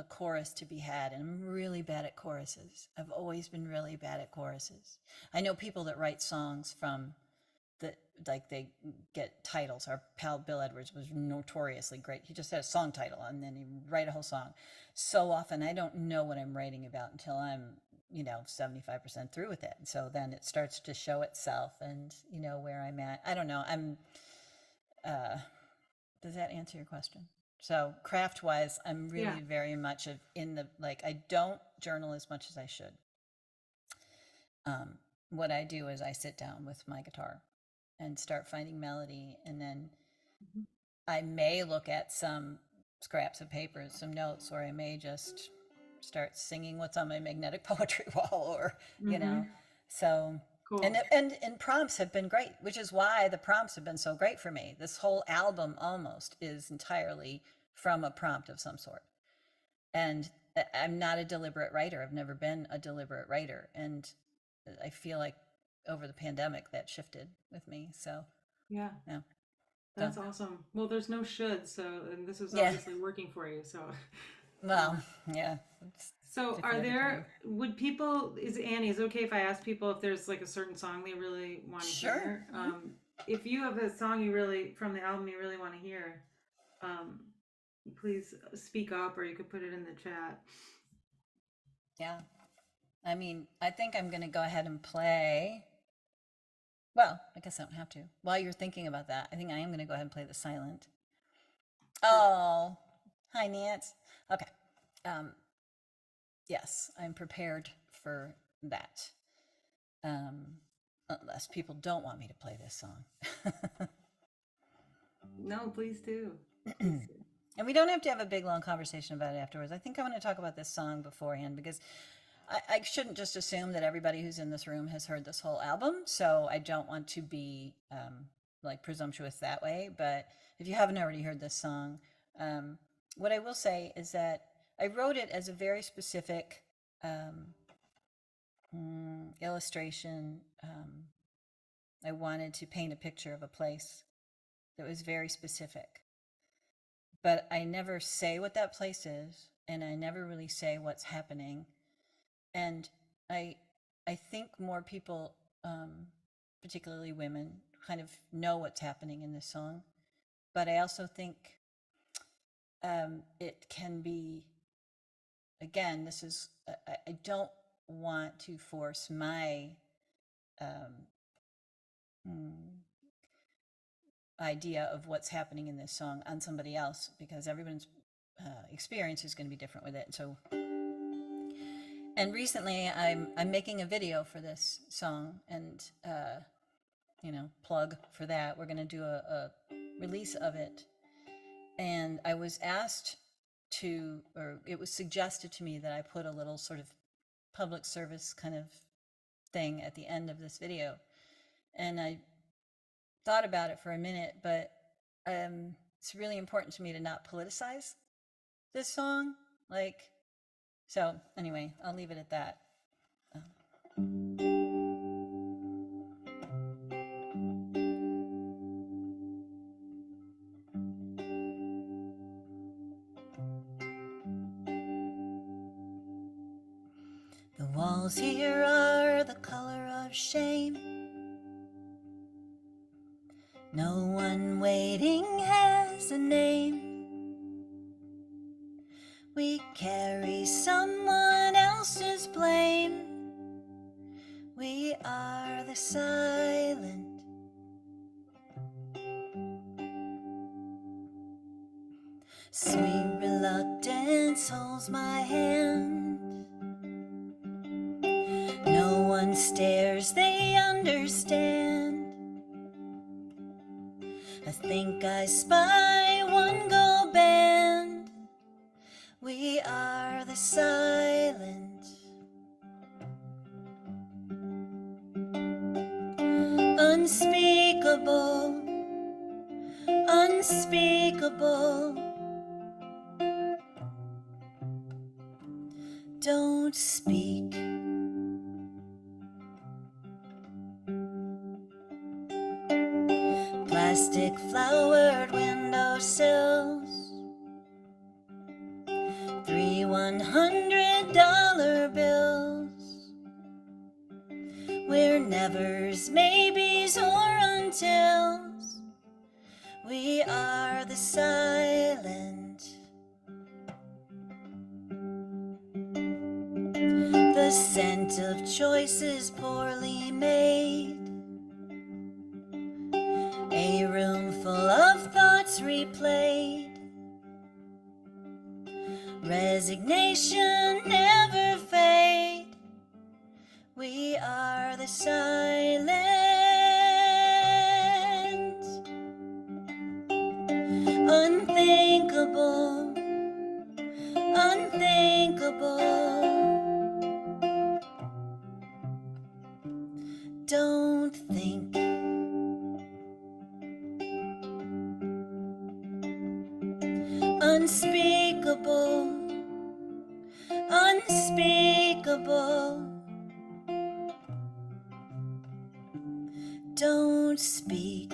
chorus to be had, and I'm really bad at choruses. I've always been really bad at choruses. I know people that write songs from like they get titles. Our pal Bill Edwards was notoriously great. He just had a song title and then he'd write a whole song. So often I don't know what I'm writing about until I'm, 75% through with it. And so then it starts to show itself and, where I'm at. I don't know. Does that answer your question? So craft wise, I'm really very much I don't journal as much as I should. What I do is I sit down with my guitar and start finding melody. And then I may look at some scraps of paper, some notes, or I may just start singing what's on my magnetic poetry wall, or, so. Cool. And prompts have been great, which is why the prompts have been so great for me. This whole album almost is entirely from a prompt of some sort. And I'm not a deliberate writer. I've never been a deliberate writer. And I feel like over the pandemic that shifted with me. So yeah. That's awesome. Well, there's no should, and this is obviously working for you. So well, yeah. So is it okay if I ask people if there's like a certain song they really want to hear? If you have a song from the album you really want to hear, please speak up, or you could put it in the chat. Yeah. I mean, I think I'm going to go ahead and play. Well, I guess I don't have to. While you're thinking about that, I think I am going to go ahead and play The Silent. Oh, hi, Nance. Okay. Yes, I'm prepared for that. Unless people don't want me to play this song. No, please do. And we don't have to have a big, long conversation about it afterwards. I think I want to talk about this song beforehand because I shouldn't just assume that everybody who's in this room has heard this whole album. So I don't want to be presumptuous that way. But if you haven't already heard this song, what I will say is that I wrote it as a very specific illustration. I wanted to paint a picture of a place that was very specific. But I never say what that place is, and I never really say what's happening. And I think more people, particularly women, kind of know what's happening in this song. But I also think it can be, again, this is, I don't want to force my idea of what's happening in this song on somebody else, because everyone's experience is going to be different with it. So, and recently I'm making a video for this song, and plug for that. We're going to do a release of it, and I was asked to, or it was suggested to me that I put a little sort of public service kind of thing at the end of this video, and I thought about it for a minute, but it's really important to me to not politicize this song. So anyway, I'll leave it at that. The walls here are the color of shame. No one waiting has a name. We carry someone else's blame. We are the silent. Sweet reluctance holds my hand. No one stares, they understand. I think I spy one gold band. We are the silent. Unspeakable, unspeakable. Don't speak. Plastic flowered windowsills. $100 bills. We're nevers, maybes, or untils. We are the silent. The scent of choices poorly made. A room full of thoughts replayed. Resignation never fade. We are the silent. Unthinkable, unthinkable. Don't think. Unspeakable, unspeakable. Don't speak.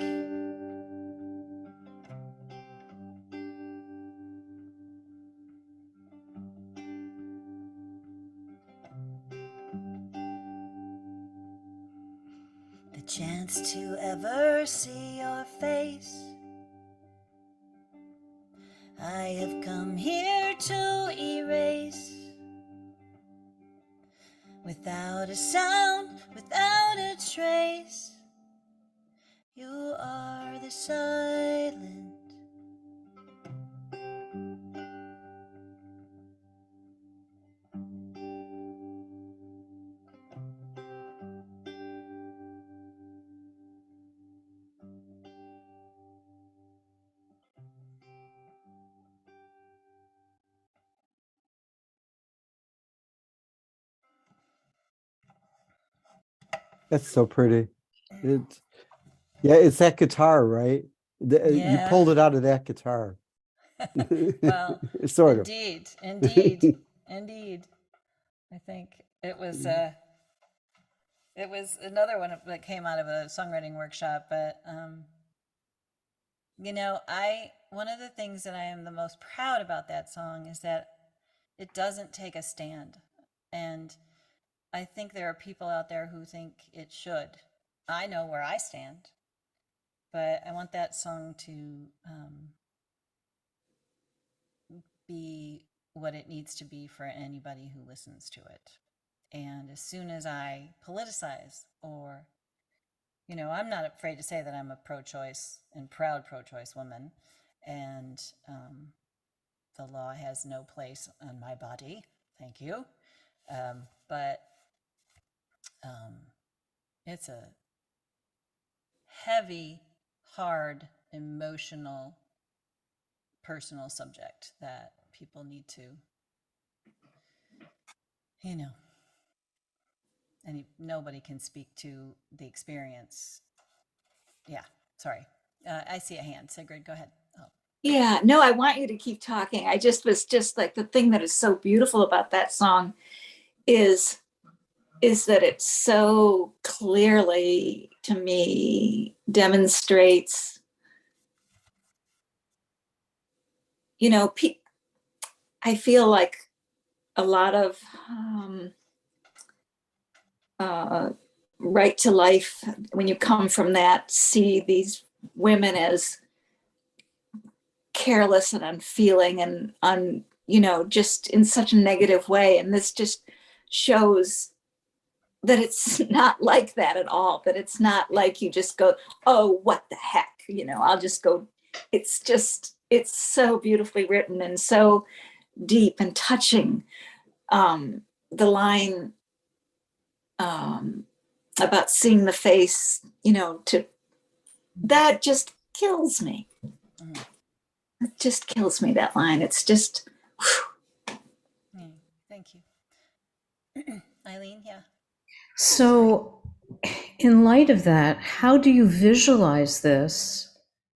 The chance to ever see your face. I have come here to erase. Without a sound, without a trace. You are the silent. That's so pretty. It's yeah, it's that guitar, right? You Yeah. pulled it out of that guitar. Well, Sort of. indeed, indeed, indeed. I think it was another one that came out of a songwriting workshop, but you know, one of the things that I am the most proud about that song is that it doesn't take a stand. And I think there are people out there who think it should. I know where I stand, but I want that song to be what it needs to be for anybody who listens to it. And as soon as I politicize, or, you know, I'm not afraid to say that I'm a pro-choice and proud pro-choice woman, and the law has no place on my body. Thank you. But it's a heavy, hard, emotional, personal subject that people need to, you know, and nobody can speak to the experience. Yeah, sorry. I see a hand. Sigrid, go ahead. Oh. Yeah, no, I want you to keep talking. I just was just like, the thing that is so beautiful about that song is that it so clearly, to me, demonstrates, you know, I feel like a lot of right to life, when you come from that, see these women as careless and unfeeling and you know, just in such a negative way. And this just shows that it's not like that at all, that it's not like you just go, oh, what the heck, you know, I'll just go. It's just, it's so beautifully written and so deep and touching. The line about seeing the face, you know, that just kills me. It just kills me, that line. It's just, Thank you. Eileen, yeah. So, in light of that, how do you visualize this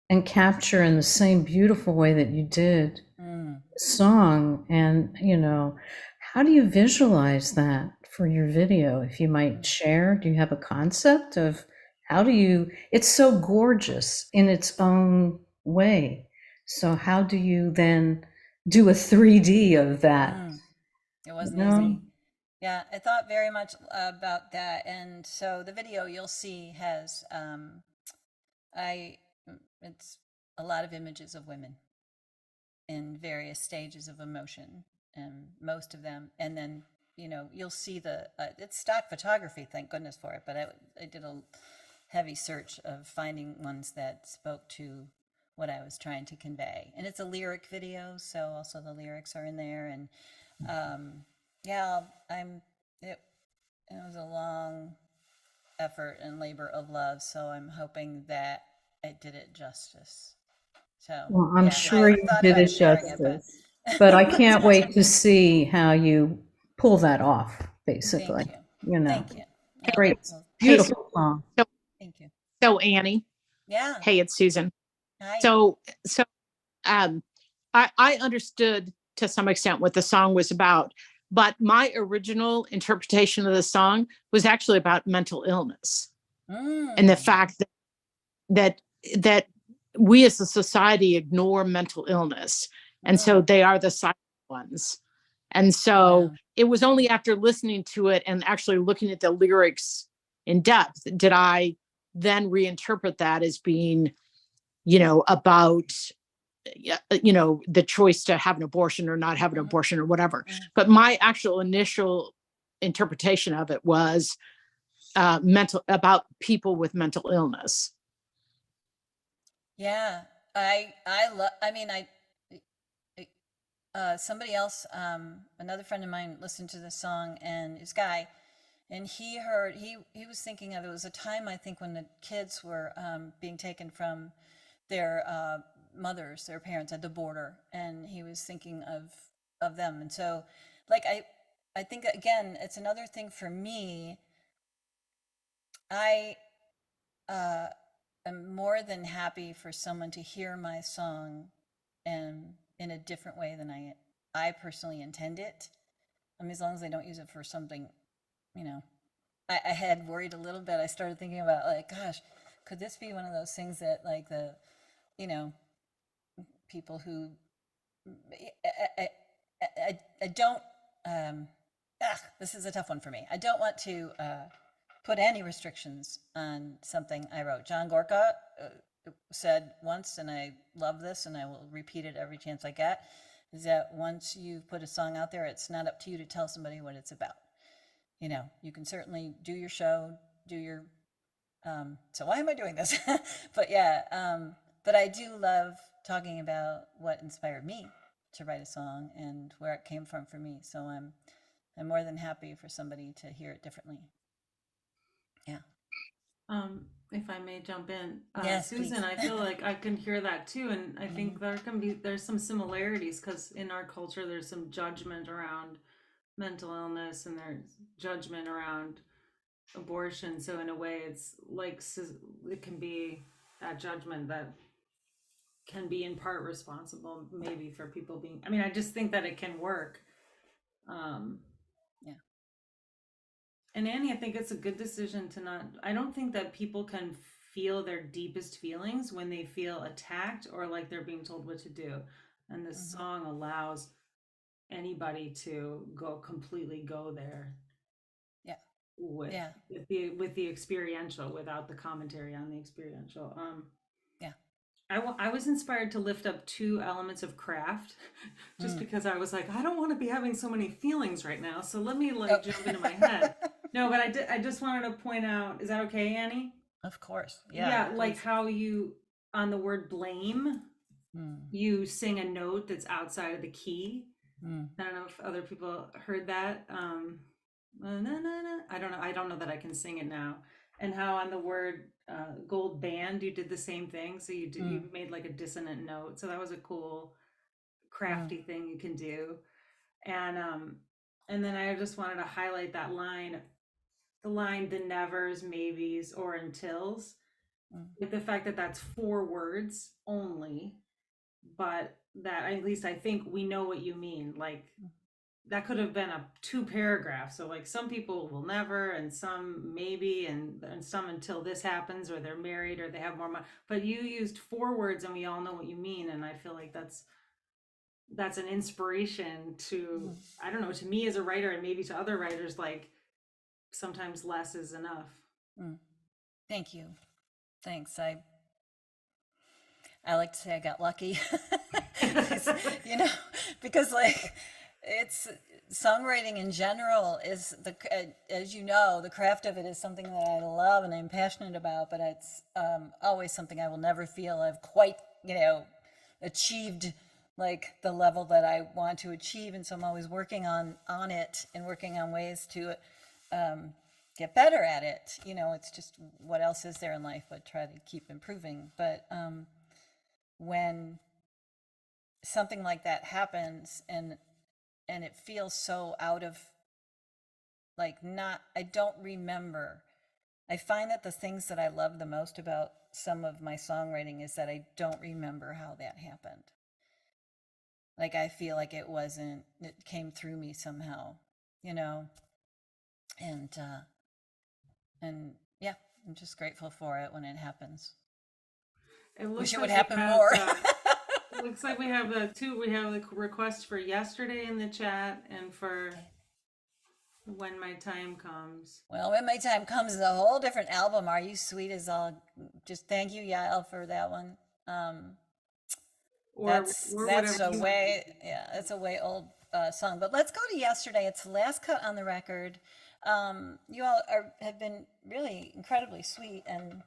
and capture in the same beautiful way that you did the song? And, you know, how do you visualize that for your video? If you might share, do you have a concept of how do you, it's so gorgeous in its own way. So how do you then do a 3D of that It wasn't No. easy. Yeah, I thought very much about that, and so the video you'll see has I it's a lot of images of women in various stages of emotion, and most of them, and then you'll see the it's stock photography, thank goodness for it, but I did a heavy search of finding ones that spoke to what I was trying to convey, and it's a lyric video, so also the lyrics are in there, and yeah, it was a long effort and labor of love, so I'm hoping that I did it justice. So Well, I'm yeah, sure I you thought did about it sharing it, justice, but I but can't wait to see how you pull that off, basically. thank you, You know, thank you. great, Well, Hey, beautiful song. so, thank you. so Annie, Yeah. hey, it's Susan. Hi. So, um, I understood to some extent what the song was about, but my original interpretation of the song was actually about mental illness and the fact that that we as a society ignore mental illness, and so they are the silent ones. And so Wow. it was only after listening to it and actually looking at the lyrics in depth did I then reinterpret that as being, about the choice to have an abortion or not have an abortion or whatever. But my actual initial interpretation of it was about people with mental illness. Yeah. I mean, somebody else, another friend of mine listened to this song, and this guy, and he was thinking of, it was a time, I think, when the kids were being taken from their mothers, their parents at the border, and he was thinking of them. And so, like, I think, again, it's another thing for me. I am more than happy for someone to hear my song and in a different way than I personally intend it. I mean, as long as they don't use it for something, you know. I had worried a little bit. I started thinking about, like, gosh, could this be one of those things that, like, you know, people who I don't this is a tough one for me. I don't want to put any restrictions on something I wrote. John Gorka said once, and I love this, and I will repeat it every chance I get, is that once you put a song out there, it's not up to you to tell somebody what it's about. You can certainly do your show, do your so why am I doing this? But yeah, but I do love talking about what inspired me to write a song and where it came from for me. So I'm more than happy for somebody to hear it differently. Yeah. If I may jump in, Yes, Susan, please. I feel like I can hear that too, and I think there's some similarities because in our culture there's some judgment around mental illness and there's judgment around abortion. So in a way, it's like it can be that judgment that can be in part responsible maybe for people being. I mean, I just think that it can work. Yeah. And Annie, I think it's a good decision to not. I don't think that people can feel their deepest feelings when they feel attacked or like they're being told what to do. And this song allows anybody to completely go there. Yeah. With Yeah. with the experiential, without the commentary on the experiential. Yeah. I was inspired to lift up two elements of craft, just because I was like, I don't want to be having so many feelings right now, so let me jump into my head. No, but I just wanted to point out. Is that okay, Annie? Of course. Yeah, Yeah. like how you on the word blame, you sing a note that's outside of the key. I don't know if other people heard that. I don't know. I don't know that I can sing it now. And how on the word gold band, you did the same thing. So you made like a dissonant note. So that was a cool, crafty thing you can do. And then I just wanted to highlight that line, the line, the nevers, maybes, or untils, with the fact that that's 4 words only, but that at least I think we know what you mean. Like that could have been 2 paragraphs. So like some people will never, and some maybe, and some until this happens, or they're married, or they have more money. But you used 4 words, and we all know what you mean. And I feel like that's that's an inspiration to, I don't know, to me as a writer and maybe to other writers, like sometimes less is enough. Thank you. Thanks. I like to say I got lucky. You know, because like it's songwriting in general is as you know, the craft of it is something that I love and I'm passionate about, but it's always something I will never feel I've quite, achieved like the level that I want to achieve. And so I'm always working on it and working on ways to get better at it. It's just what else is there in life but try to keep improving. But when something like that happens and it feels so out of I don't remember. I find that the things that I love the most about some of my songwriting is that I don't remember how that happened. Like I feel like it came through me somehow, and yeah, I'm just grateful for it when it happens. Wish it would happen more. It looks like we have the request for yesterday in the chat and for When My Time Comes. Well, When My Time Comes is a whole different album. Are You Sweet As All? Just thank you, Yael, for that one. That's a way old song. But let's go to yesterday. It's the last cut on the record. You all have been really incredibly sweet, and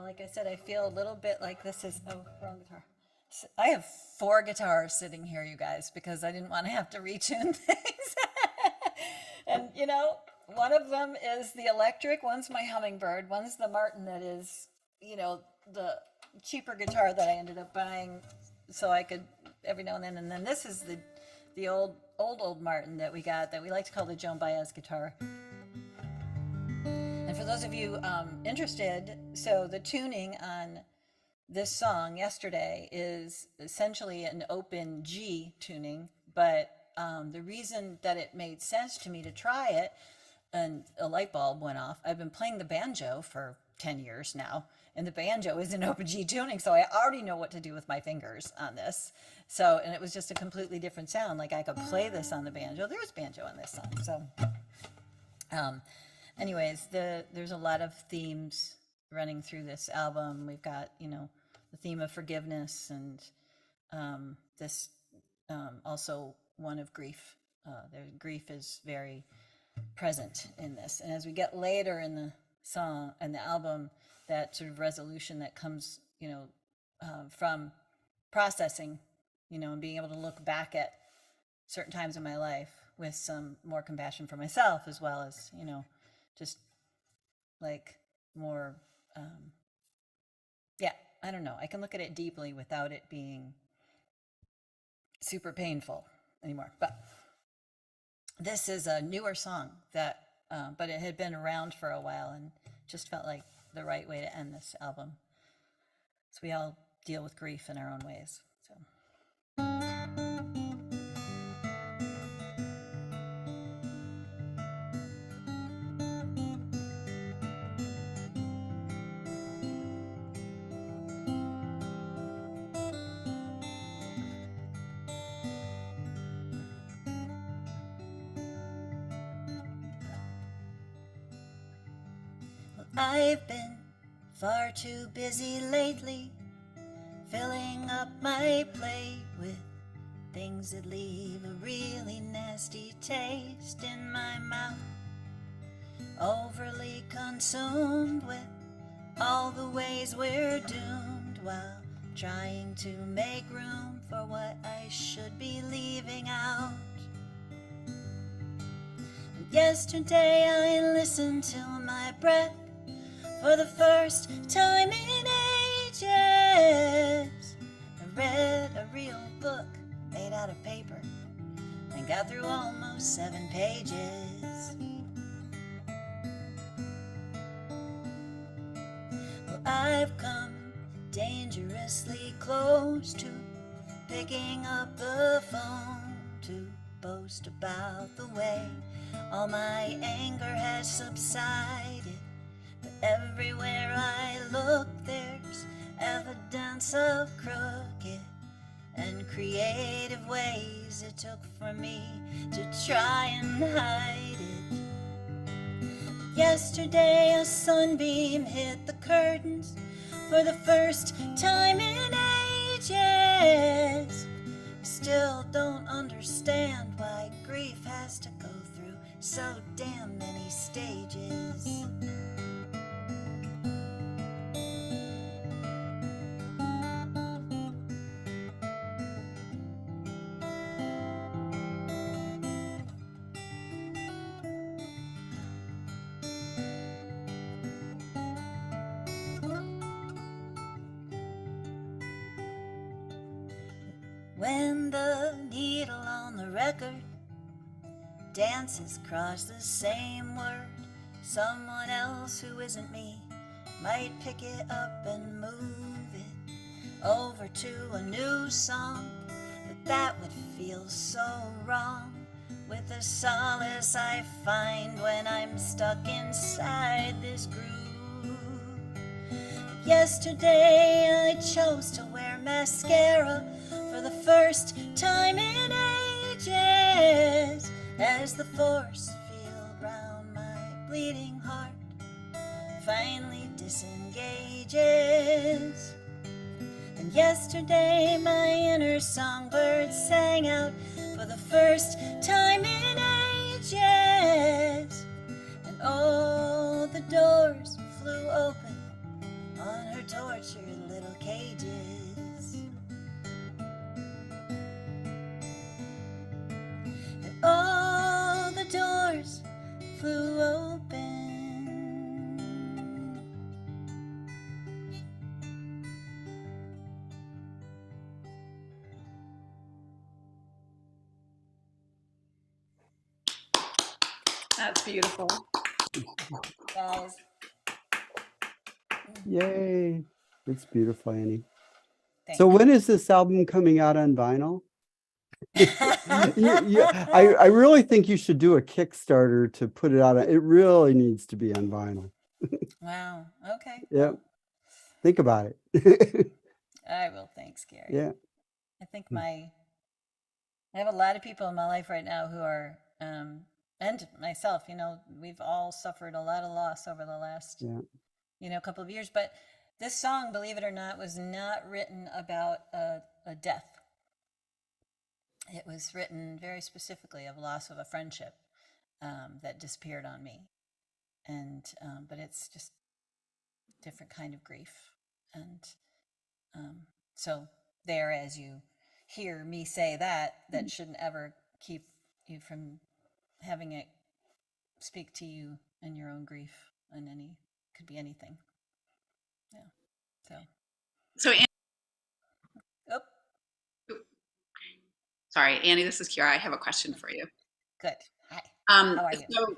like I said, I feel a little bit like this is wrong guitar. I have 4 guitars sitting here, you guys, because I didn't want to have to retune things. And one of them is the electric, one's my Hummingbird, one's the Martin that is, the cheaper guitar that I ended up buying so I could every now and then this is the old Martin that we got that we like to call the Joan Baez guitar. And for those of you interested, so the tuning on this song yesterday is essentially an open G tuning, but the reason that it made sense to me to try it, and a light bulb went off. I've been playing the banjo for 10 years now, and the banjo is an open G tuning, so I already know what to do with my fingers on this. So, and it was just a completely different sound. Like I could play this on the banjo. There's banjo on this song. So, anyways, there's a lot of themes running through this album. We've got, the theme of forgiveness and this also one of grief. Grief is very present in this. And as we get later in the song and the album, that sort of resolution that comes, from processing, and being able to look back at certain times in my life with some more compassion for myself, as well as, just like more, I don't know. I can look at it deeply without it being super painful anymore. But this is a newer song that, but it had been around for a while and just felt like the right way to end this album. So we all deal with grief in our own ways. So. I've been far too busy lately, filling up my plate with things that leave a really nasty taste in my mouth. Overly consumed with all the ways we're doomed, while trying to make room for what I should be leaving out. And yesterday I listened to my breath for the first time in ages. I read a real book made out of paper and got through almost 7 pages. Well, I've come dangerously close to picking up the phone to boast about the way all my anger has subsided. Everywhere I look, there's evidence of crooked and creative ways it took for me to try and hide it. Yesterday a sunbeam hit the curtains for the first time in ages. Still don't understand why grief has to go through so damn many stages. When the needle on the record dances across the same word, someone else who isn't me might pick it up and move it over to a new song, but that would feel so wrong with the solace I find when I'm stuck inside this groove. Yesterday I chose to wear mascara for the first time in ages, as the force field round my bleeding heart finally disengages. And yesterday my inner songbird sang out for the first time in ages, and all the doors flew open on her tortured little cages. And all the doors flew open. That's beautiful. Guys. Yay. It's beautiful, Annie. Thanks. So when is this album coming out on vinyl? I really think you should do a Kickstarter to put it out. It really needs to be on vinyl. Wow. Okay. Yeah. Think about it. I will. Thanks, Gary. Yeah. I think I have a lot of people in my life right now who are, and myself, we've all suffered a lot of loss over the last, couple of years. But this song, believe it or not, was not written about a death. It was written very specifically of loss of a friendship that disappeared on me. And, but it's just a different kind of grief. And so there, as you hear me say that shouldn't ever keep you from having it speak to you and your own grief, and could be anything. Yeah. So Oh, sorry, Annie, this is Kira. I have a question for you. good. Hi. How are you? So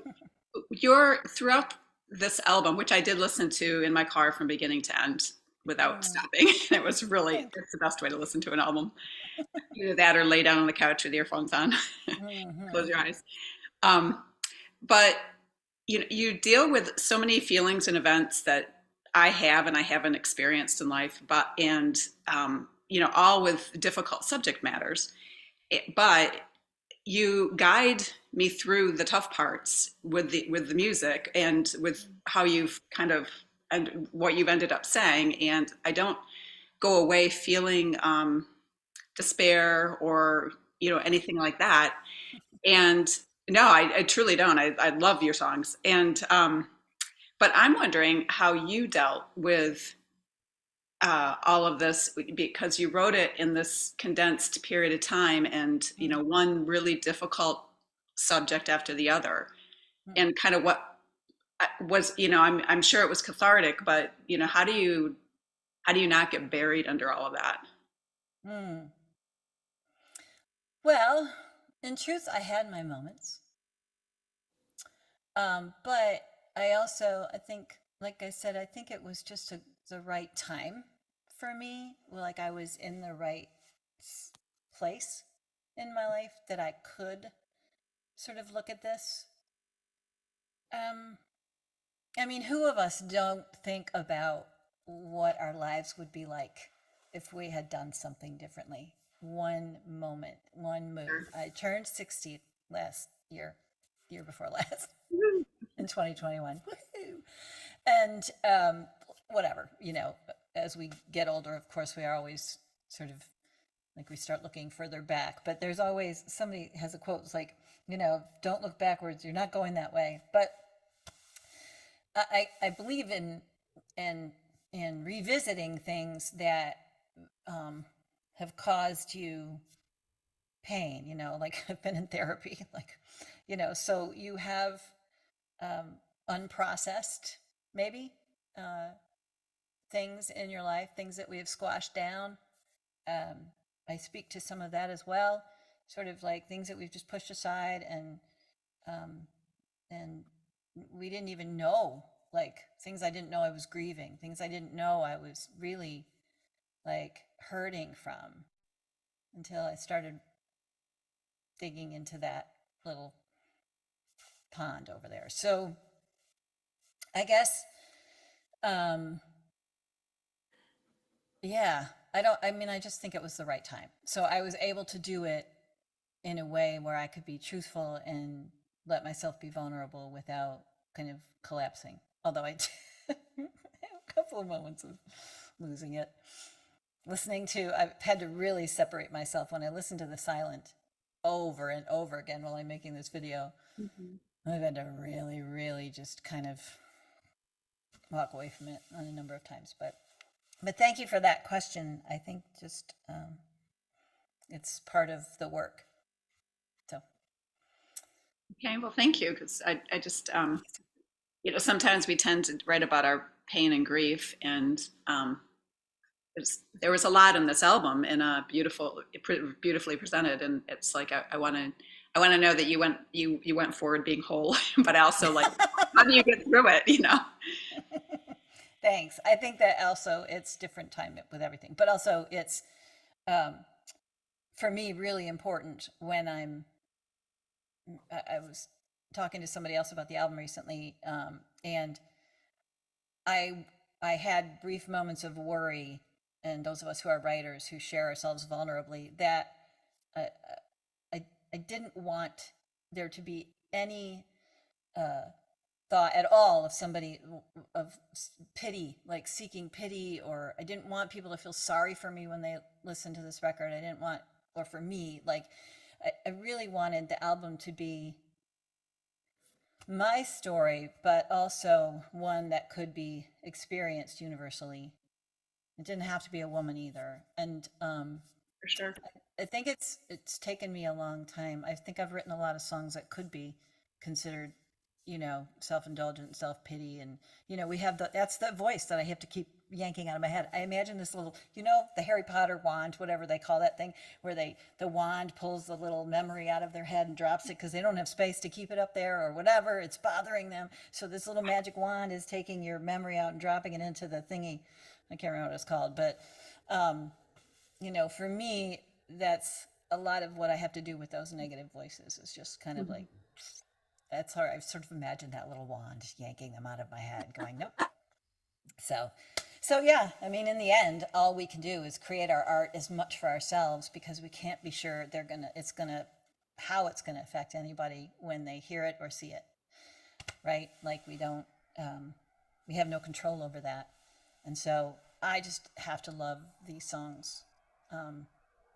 you're throughout this album, which I did listen to in my car from beginning to end without stopping. It was really, it's the best way to listen to an album. Either that or lay down on the couch with earphones on, close your eyes. But you deal with so many feelings and events that I have and I haven't experienced in life, all with difficult subject matters. But you guide me through the tough parts with the music and with how you've and what you've ended up saying. And I don't go away feeling despair or anything like that. And no, I truly don't. I love your songs. And but I'm wondering how you dealt with all of this, because you wrote it in this condensed period of time, and one really difficult subject after the other, and kind of what was I'm sure it was cathartic, but how do you not get buried under all of that? Well, in truth, I had my moments, but I think, like I said, I think it was just the right time for me. Like I was in the right place in my life that I could sort of look at this. I mean, who of us don't think about what our lives would be like if we had done something differently? one moment, one move. I turned 60 last year, year before last, in 2021. Woo-hoo. And whatever, as we get older, of course, we are always sort of like we start looking further back. But there's always somebody has a quote. It's like, don't look backwards. You're not going that way. But I believe in revisiting things that have caused you pain. Like I've been in therapy, like, so you have unprocessed maybe things in your life, things that we have squashed down. I speak to some of that as well, sort of like things that we've just pushed aside and we didn't even know, like things I didn't know I was grieving, things I didn't know I was really like hurting from until I started digging into that little pond over there. So I guess, yeah, I just think it was the right time. So I was able to do it in a way where I could be truthful and let myself be vulnerable without kind of collapsing. Although I did have a couple of moments of losing it. I've had to really separate myself when I listen to the silent over and over again while I'm making this video. Mm-hmm. I've had to really, really just kind of walk away from it on a number of times. But thank you for that question. I think just it's part of the work. So. Okay, well, thank you, because I just, sometimes we tend to write about our pain and grief, and there was a lot in this album, and beautifully presented, and it's like I want to know that you went forward being whole, but also like how do you get through it, Thanks. I think that also it's different time with everything, but also it's for me really important when I was talking to somebody else about the album recently, and I had brief moments of worry, and those of us who are writers who share ourselves vulnerably, that I didn't want there to be any thought at all of somebody of pity, like seeking pity, or I didn't want people to feel sorry for me when they listen to this record. I didn't want, or for me, like I really wanted the album to be my story, but also one that could be experienced universally. It didn't have to be a woman either. And for sure. I think it's taken me a long time. I think I've written a lot of songs that could be considered, self-indulgent, self-pity. And, we have that's the voice that I have to keep yanking out of my head. I imagine this little, the Harry Potter wand, whatever they call that thing, where the wand pulls the little memory out of their head and drops it because they don't have space to keep it up there or whatever. It's bothering them. So this little magic wand is taking your memory out and dropping it into the thingy. I can't remember what it's called, but, for me, that's a lot of what I have to do with those negative voices. Is just kind of like, that's hard. I've sort of imagined that little wand yanking them out of my head going, nope. So yeah, in the end, all we can do is create our art as much for ourselves, because we can't be sure how it's gonna affect anybody when they hear it or see it, right? Like we have no control over that. And so I just have to love these songs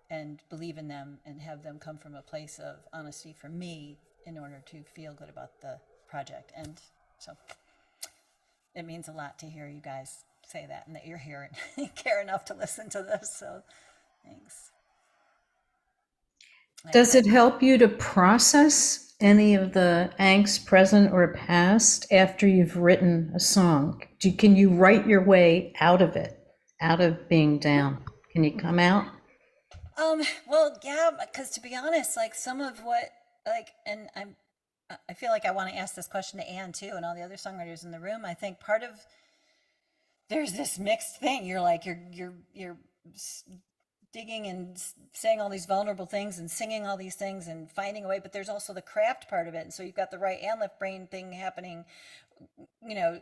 and believe in them and have them come from a place of honesty for me in order to feel good about the project. And so it means a lot to hear you guys say that and that you're here and care enough to listen to this. So thanks. Does it help you to process any of the angst, present or past, after you've written a song? Can you write your way out of it, out of being down? Can you come out? Well, yeah, because to be honest, like some of what, and I feel like I want to ask this question to Anne too, and all the other songwriters in the room. I think part of, there's this mixed thing. You're like, you're digging and saying all these vulnerable things and singing all these things and finding a way, but there's also the craft part of it. And so you've got the right and left brain thing happening,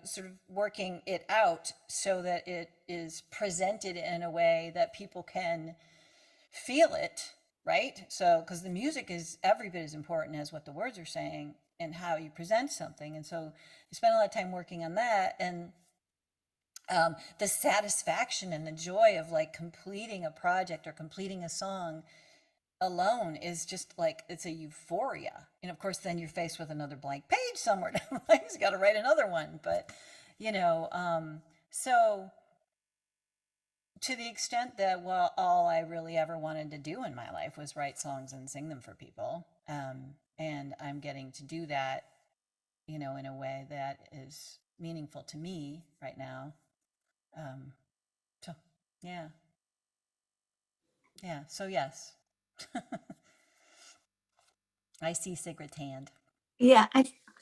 sort of working it out so that it is presented in a way that people can feel it, right? So, because the music is every bit as important as what the words are saying and how you present something. And so I spent a lot of time working on that. And the satisfaction and the joy of like completing a project or completing a song alone is just like, it's a euphoria. And of course, then you're faced with another blank page somewhere. You got to write another one. But, so to the extent that, well, all I really ever wanted to do in my life was write songs and sing them for people. And I'm getting to do that, in a way that is meaningful to me right now. So, yeah. Yeah. So, yes. I see Sigrid's hand. Yeah,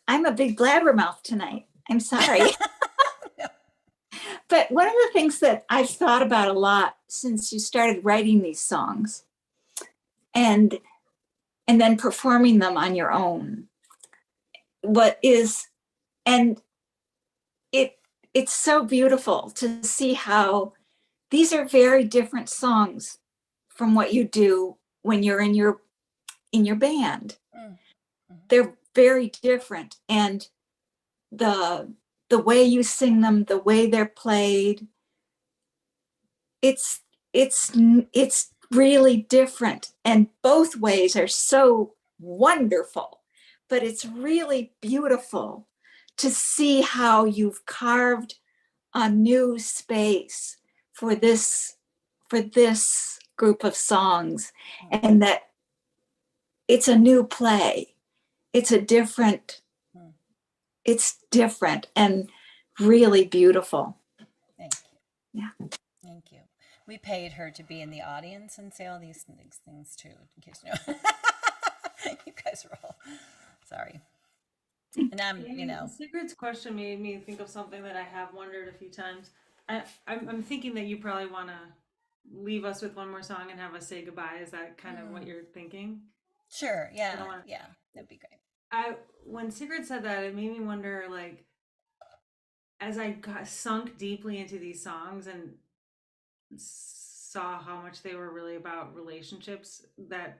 I'm a big blabbermouth tonight. I'm sorry. No. But one of the things that I've thought about a lot since you started writing these songs and then performing them on your own, and it's so beautiful to see how these are very different songs from what you do when you're in your band. Mm-hmm. They're very different, and the way you sing them, the way they're played, it's really different, and both ways are so wonderful. But it's really beautiful to see how you've carved a new space for this group of songs, and that it's a new play. It's different and really beautiful. Thank you. Yeah. Thank you. We paid her to be in the audience and say all these things too, in case you know. You guys are all sorry. And Sigrid's question made me think of something that I have wondered a few times. I'm thinking that you probably want to leave us with one more song and have us say goodbye. Is that kind of what you're thinking? Sure. Yeah. Yeah. That'd be great. When Sigrid said that, it made me wonder, like, as I got sunk deeply into these songs and saw how much they were really about relationships, that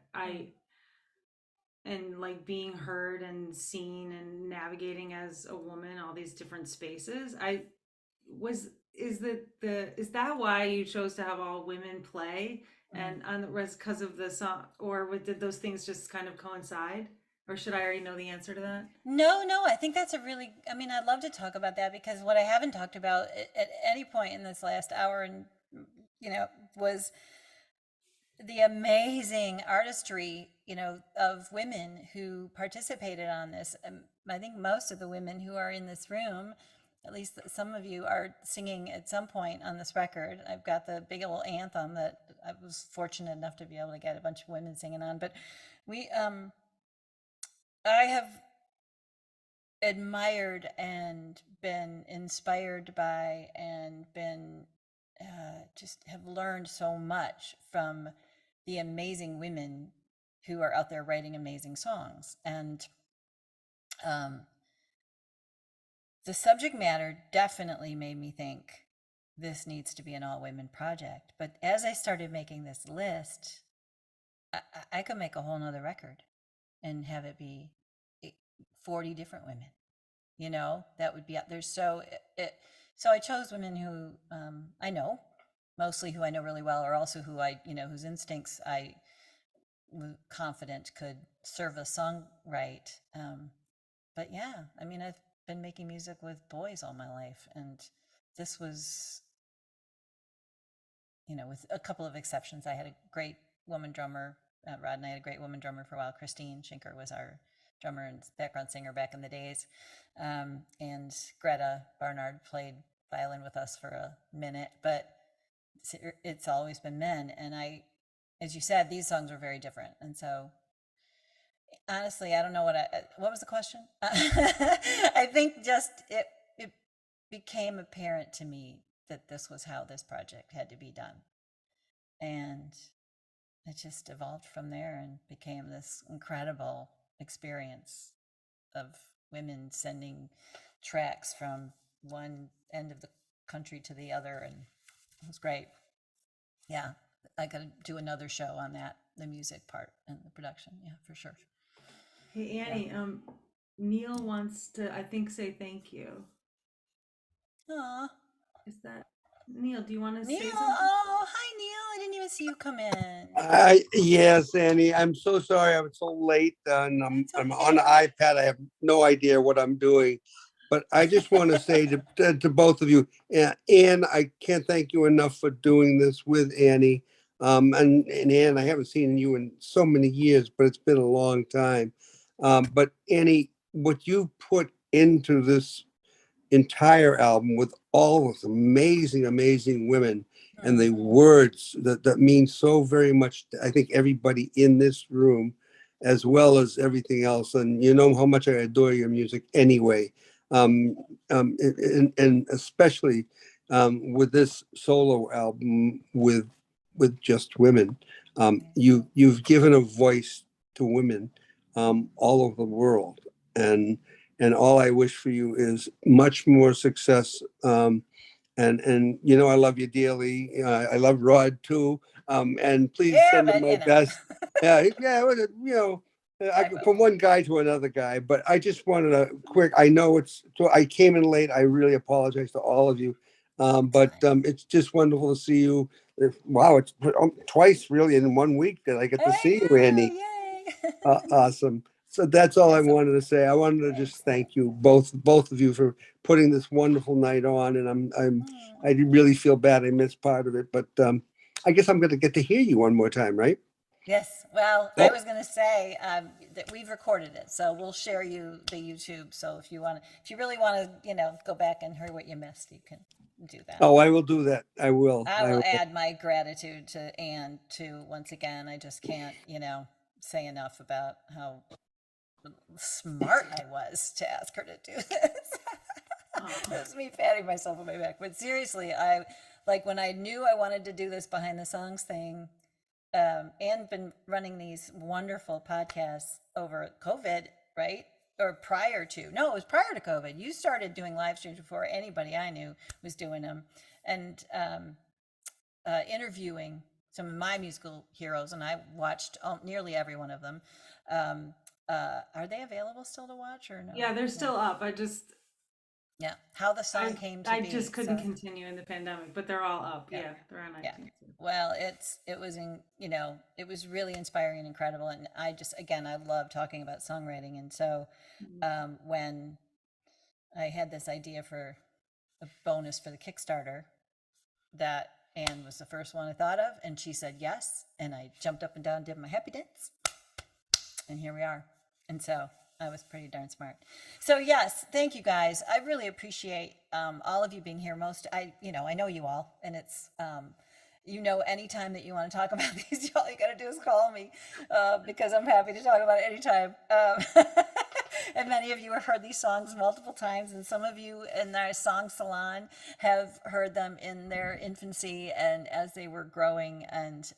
and like being heard and seen and navigating as a woman all these different spaces, is that why you chose to have all women play? And on the rest, because of the song, or did those things just kind of coincide, or should I already know the answer to that? No, I think that's I'd love to talk about that, because what I haven't talked about at any point in this last hour and was the amazing artistry, of women who participated on this. I think most of the women who are in this room, at least some of you, are singing at some point on this record. I've got the big old anthem that I was fortunate enough to be able to get a bunch of women singing on. But I have admired and been inspired by and been just have learned so much from the amazing women who are out there writing amazing songs. And the subject matter definitely made me think this needs to be an all-women project. But as I started making this list, I could make a whole nother record and have it be 40 different women. That would be out there. So I chose women who I know, mostly who I know really well, or also who whose instincts I was confident could serve a song right. But yeah, I've been making music with boys all my life, and this was, with a couple of exceptions. I had a great woman drummer. Rod and I had a great woman drummer for a while. Christine Schinker was our drummer and background singer back in the days. And Greta Barnard played violin with us for a minute, but it's always been men. And as you said, these songs are very different. And so honestly, I don't know what was the question? I think just it became apparent to me that this was how this project had to be done. And it just evolved from there and became this incredible experience of women sending tracks from one end of the country to the other. And it was great. Yeah. gotta do another show on that, the music part and the production. Yeah, for sure. Hey Annie, Neil wants to, I think, say thank you. Aw. Is that Neil? Do you want to Neil, say something? oh, hi Neil. I didn't even see you come in. Yes, Annie. I'm so sorry I was so late, and I'm That's on the okay. iPad. I have no idea what I'm doing, but I just want to say to both of you, Anne, I can't thank you enough for doing this with Annie. And Anne, I haven't seen you in so many years, but it's been a long time. But Annie, what you put into this entire album with all of the amazing women and the words that mean so very much to, I think, everybody in this room, as well as everything else. And you know how much I adore your music anyway. And especially with this solo album with just women. You've given a voice to women all over the world. And all I wish for you is much more success. And you know I love you dearly. I love Rod too. And please Yeah, send him but my you know. best. Yeah, well, you know, I will. from one guy to another guy. But I just wanted a quick. I know it's. So I came in late. I really apologize to all of you. But it's just wonderful to see you. Wow, it's twice really in 1 week that I get to see you, Andy. Yay. Awesome. So that's all I That's wanted to say. I wanted to just thank you both of you for putting this wonderful night on. And I really feel bad I missed part of it, but I guess I'm going to get to hear you one more time, right? Yes. Well, I was going to say that we've recorded it, so we'll share you the YouTube. So if you really want to, go back and hear what you missed, you can do that. Oh, I will do that. I will. I will add my gratitude to Anne too. Once again, I just can't, say enough about how smart I was to ask her to do this. That's me patting myself on my back. But seriously, when I knew I wanted to do this behind the songs thing, Anne been running these wonderful podcasts over COVID, right? Or prior to? No, it was prior to COVID. You started doing live streams before anybody I knew was doing them, and interviewing some of my musical heroes, and I watched nearly every one of them. Are they available still to watch or no? Yeah, they're still up. How the song came to be. I just couldn't continue in the pandemic, but they're all up. Yeah, they're on iTunes. Well, it was really inspiring and incredible, and I love talking about songwriting, and so when I had this idea for a bonus for the Kickstarter, that Anne was the first one I thought of, and she said yes, and I jumped up and down, did my happy dance, and here we are. And so I was pretty darn smart. So yes, thank you guys. I really appreciate all of you being here. I know you all, and it's anytime that you want to talk about these, all you got to do is call me because I'm happy to talk about it anytime. And many of you have heard these songs multiple times, and some of you in our song salon have heard them in their infancy and as they were growing, and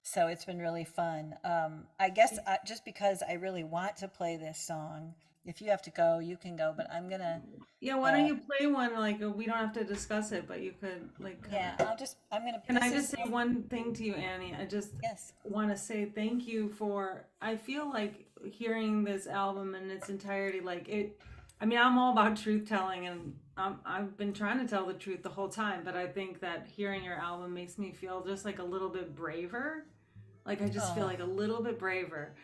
so it's been really fun. I guess just because I really want to play this song, if you have to go, you can go, but I'm gonna. Yeah, why don't you play one? Like we don't have to discuss it, but you could like. I'm gonna. Can I just say one thing to you, Annie? I just want to say thank you for. I feel like hearing this album in its entirety, like it. I mean, I'm all about truth telling, and I've been trying to tell the truth the whole time. But I think that hearing your album makes me feel just like a little bit braver. Like I just feel like a little bit braver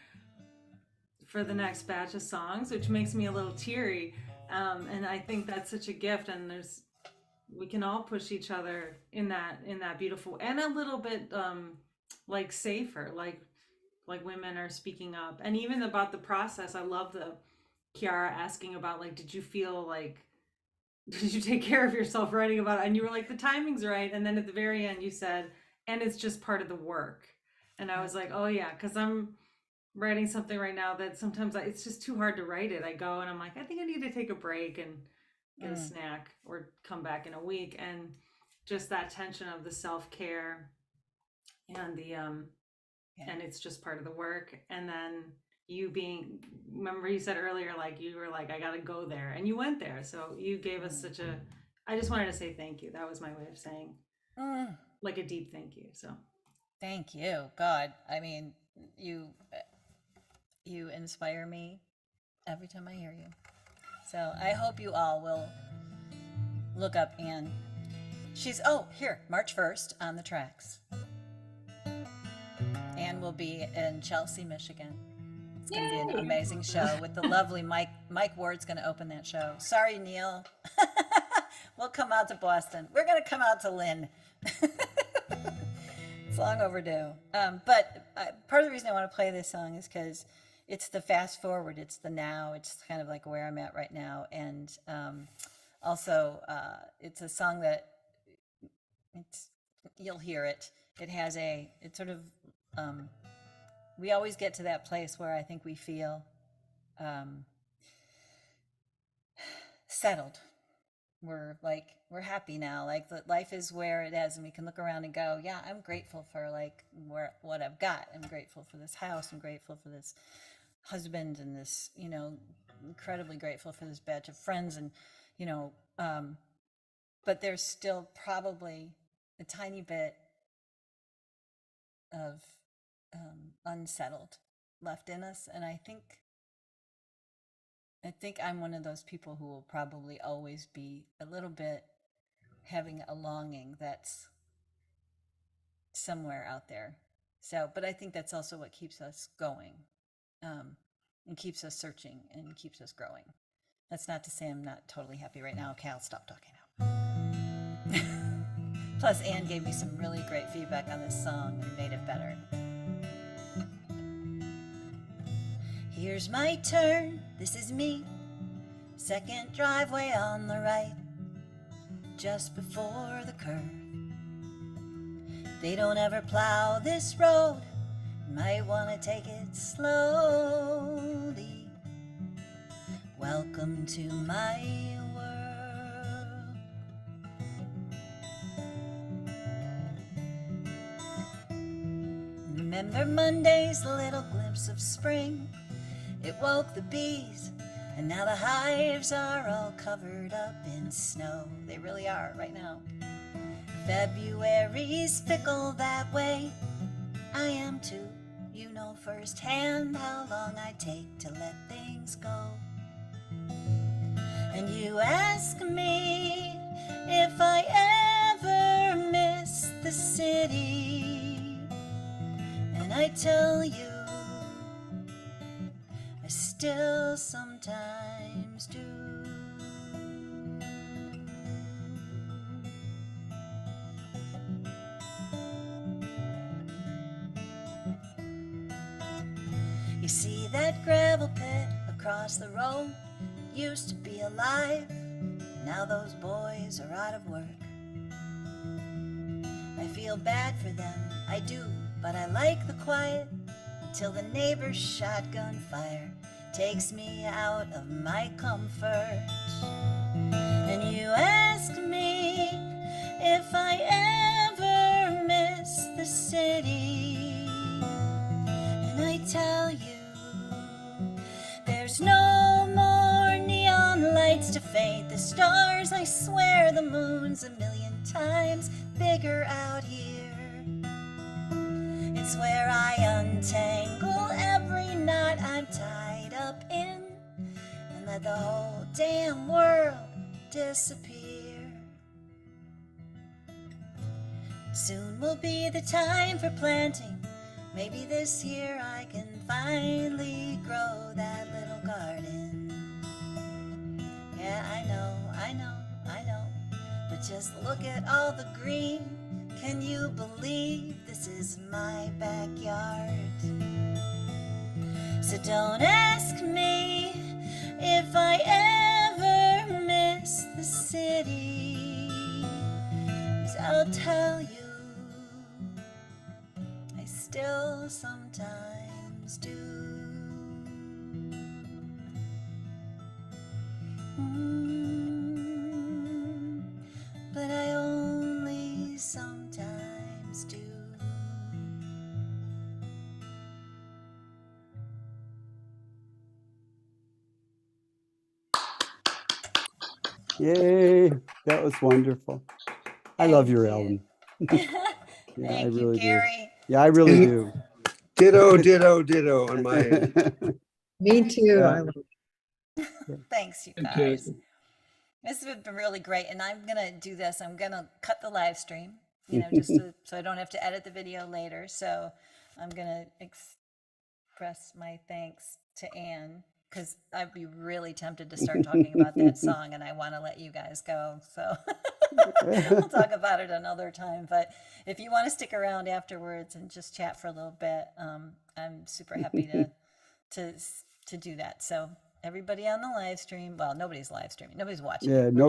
for the next batch of songs, which makes me a little teary. And I think that's such a gift, and we can all push each other in that beautiful and a little bit like safer, like women are speaking up, and even about the process. I love the Kiara asking about like, did you take care of yourself writing about it? And you were like, the timing's right, and then at the very end you said, and it's just part of the work. And I was like, oh yeah, because I'm writing something right now that sometimes it's just too hard to write it. I go and I'm like, I think I need to take a break and get a snack or come back in a week. And just that tension of the self-care and the and it's just part of the work. And then remember you said earlier, like you were like, I gotta go there, and you went there. So you gave us I just wanted to say thank you. That was my way of saying like a deep thank you. So Thank you. God, I mean, you inspire me every time I hear you. So I hope you all will look up Anne. She's, here, March 1st on the tracks. Anne will be in Chelsea, Michigan. It's going to be an amazing show with the lovely Mike. Mike Ward's going to open that show. Sorry, Neil. We'll come out to Boston. We're going to come out to Lynn. It's long overdue. But part of the reason I want to play this song is because it's the fast forward. It's the now. It's kind of like where I'm at right now. And also, it's a song that you'll hear it. It's sort of, we always get to that place where I think we feel settled. We're happy now. Like life is where it is, and we can look around and go, yeah, I'm grateful for what I've got. I'm grateful for this house. I'm grateful for this husband and this, incredibly grateful for this batch of friends. And, but there's still probably a tiny bit of unsettled left in us. And I think I'm one of those people who will probably always be a little bit having a longing that's somewhere out there. So, but I think that's also what keeps us going, and keeps us searching and keeps us growing. That's not to say I'm not totally happy right now. Okay, I'll stop talking now. Plus, Anne gave me some really great feedback on this song and made it better. Here's my turn, this is me. Second driveway on the right, just before the curve. They don't ever plow this road, might want to take it slowly. Welcome to my world. Remember Monday's little glimpse of spring? It woke the bees, and now the hives are all covered up in snow. They really are right now. February's fickle that way. I am too. You know firsthand how long I take to let things go. And you ask me if I ever miss the city, and I tell you I still sometimes do. You see that gravel pit across the road used to be alive. Now those boys are out of work. I feel bad for them, I do, but I like the quiet until the neighbor's shotgun fire takes me out of my comfort. And you ask me if I ever miss the city, and I tell you there's no more neon lights to fade the stars. I swear the moon's a million times bigger out here. It's where I untangle every knot I'm tied up in and let the whole damn world disappear. Soon will be the time for planting. Maybe this year I can finally grow that little garden. Yeah, I know. But just look at all the green. Can you believe this is my backyard? So don't ask me if I ever miss the city, 'cause I'll tell you I still sometimes do. But I only sometimes do. Yay, that was wonderful. I love your album. Yeah, I Thank you, really do. Gary. Yeah, I really do. Ditto on my end. Me too. Yeah. I love Thanks, you guys. This has been really great, and I'm gonna do this. I'm gonna cut the live stream, just so I don't have to edit the video later. So I'm gonna express my thanks to Anne, because I'd be really tempted to start talking about that song, and I want to let you guys go. So we'll talk about it another time. But if you want to stick around afterwards and just chat for a little bit, I'm super happy to do that. So everybody on the live stream, well, nobody's live streaming, nobody's watching. Yeah, it. no.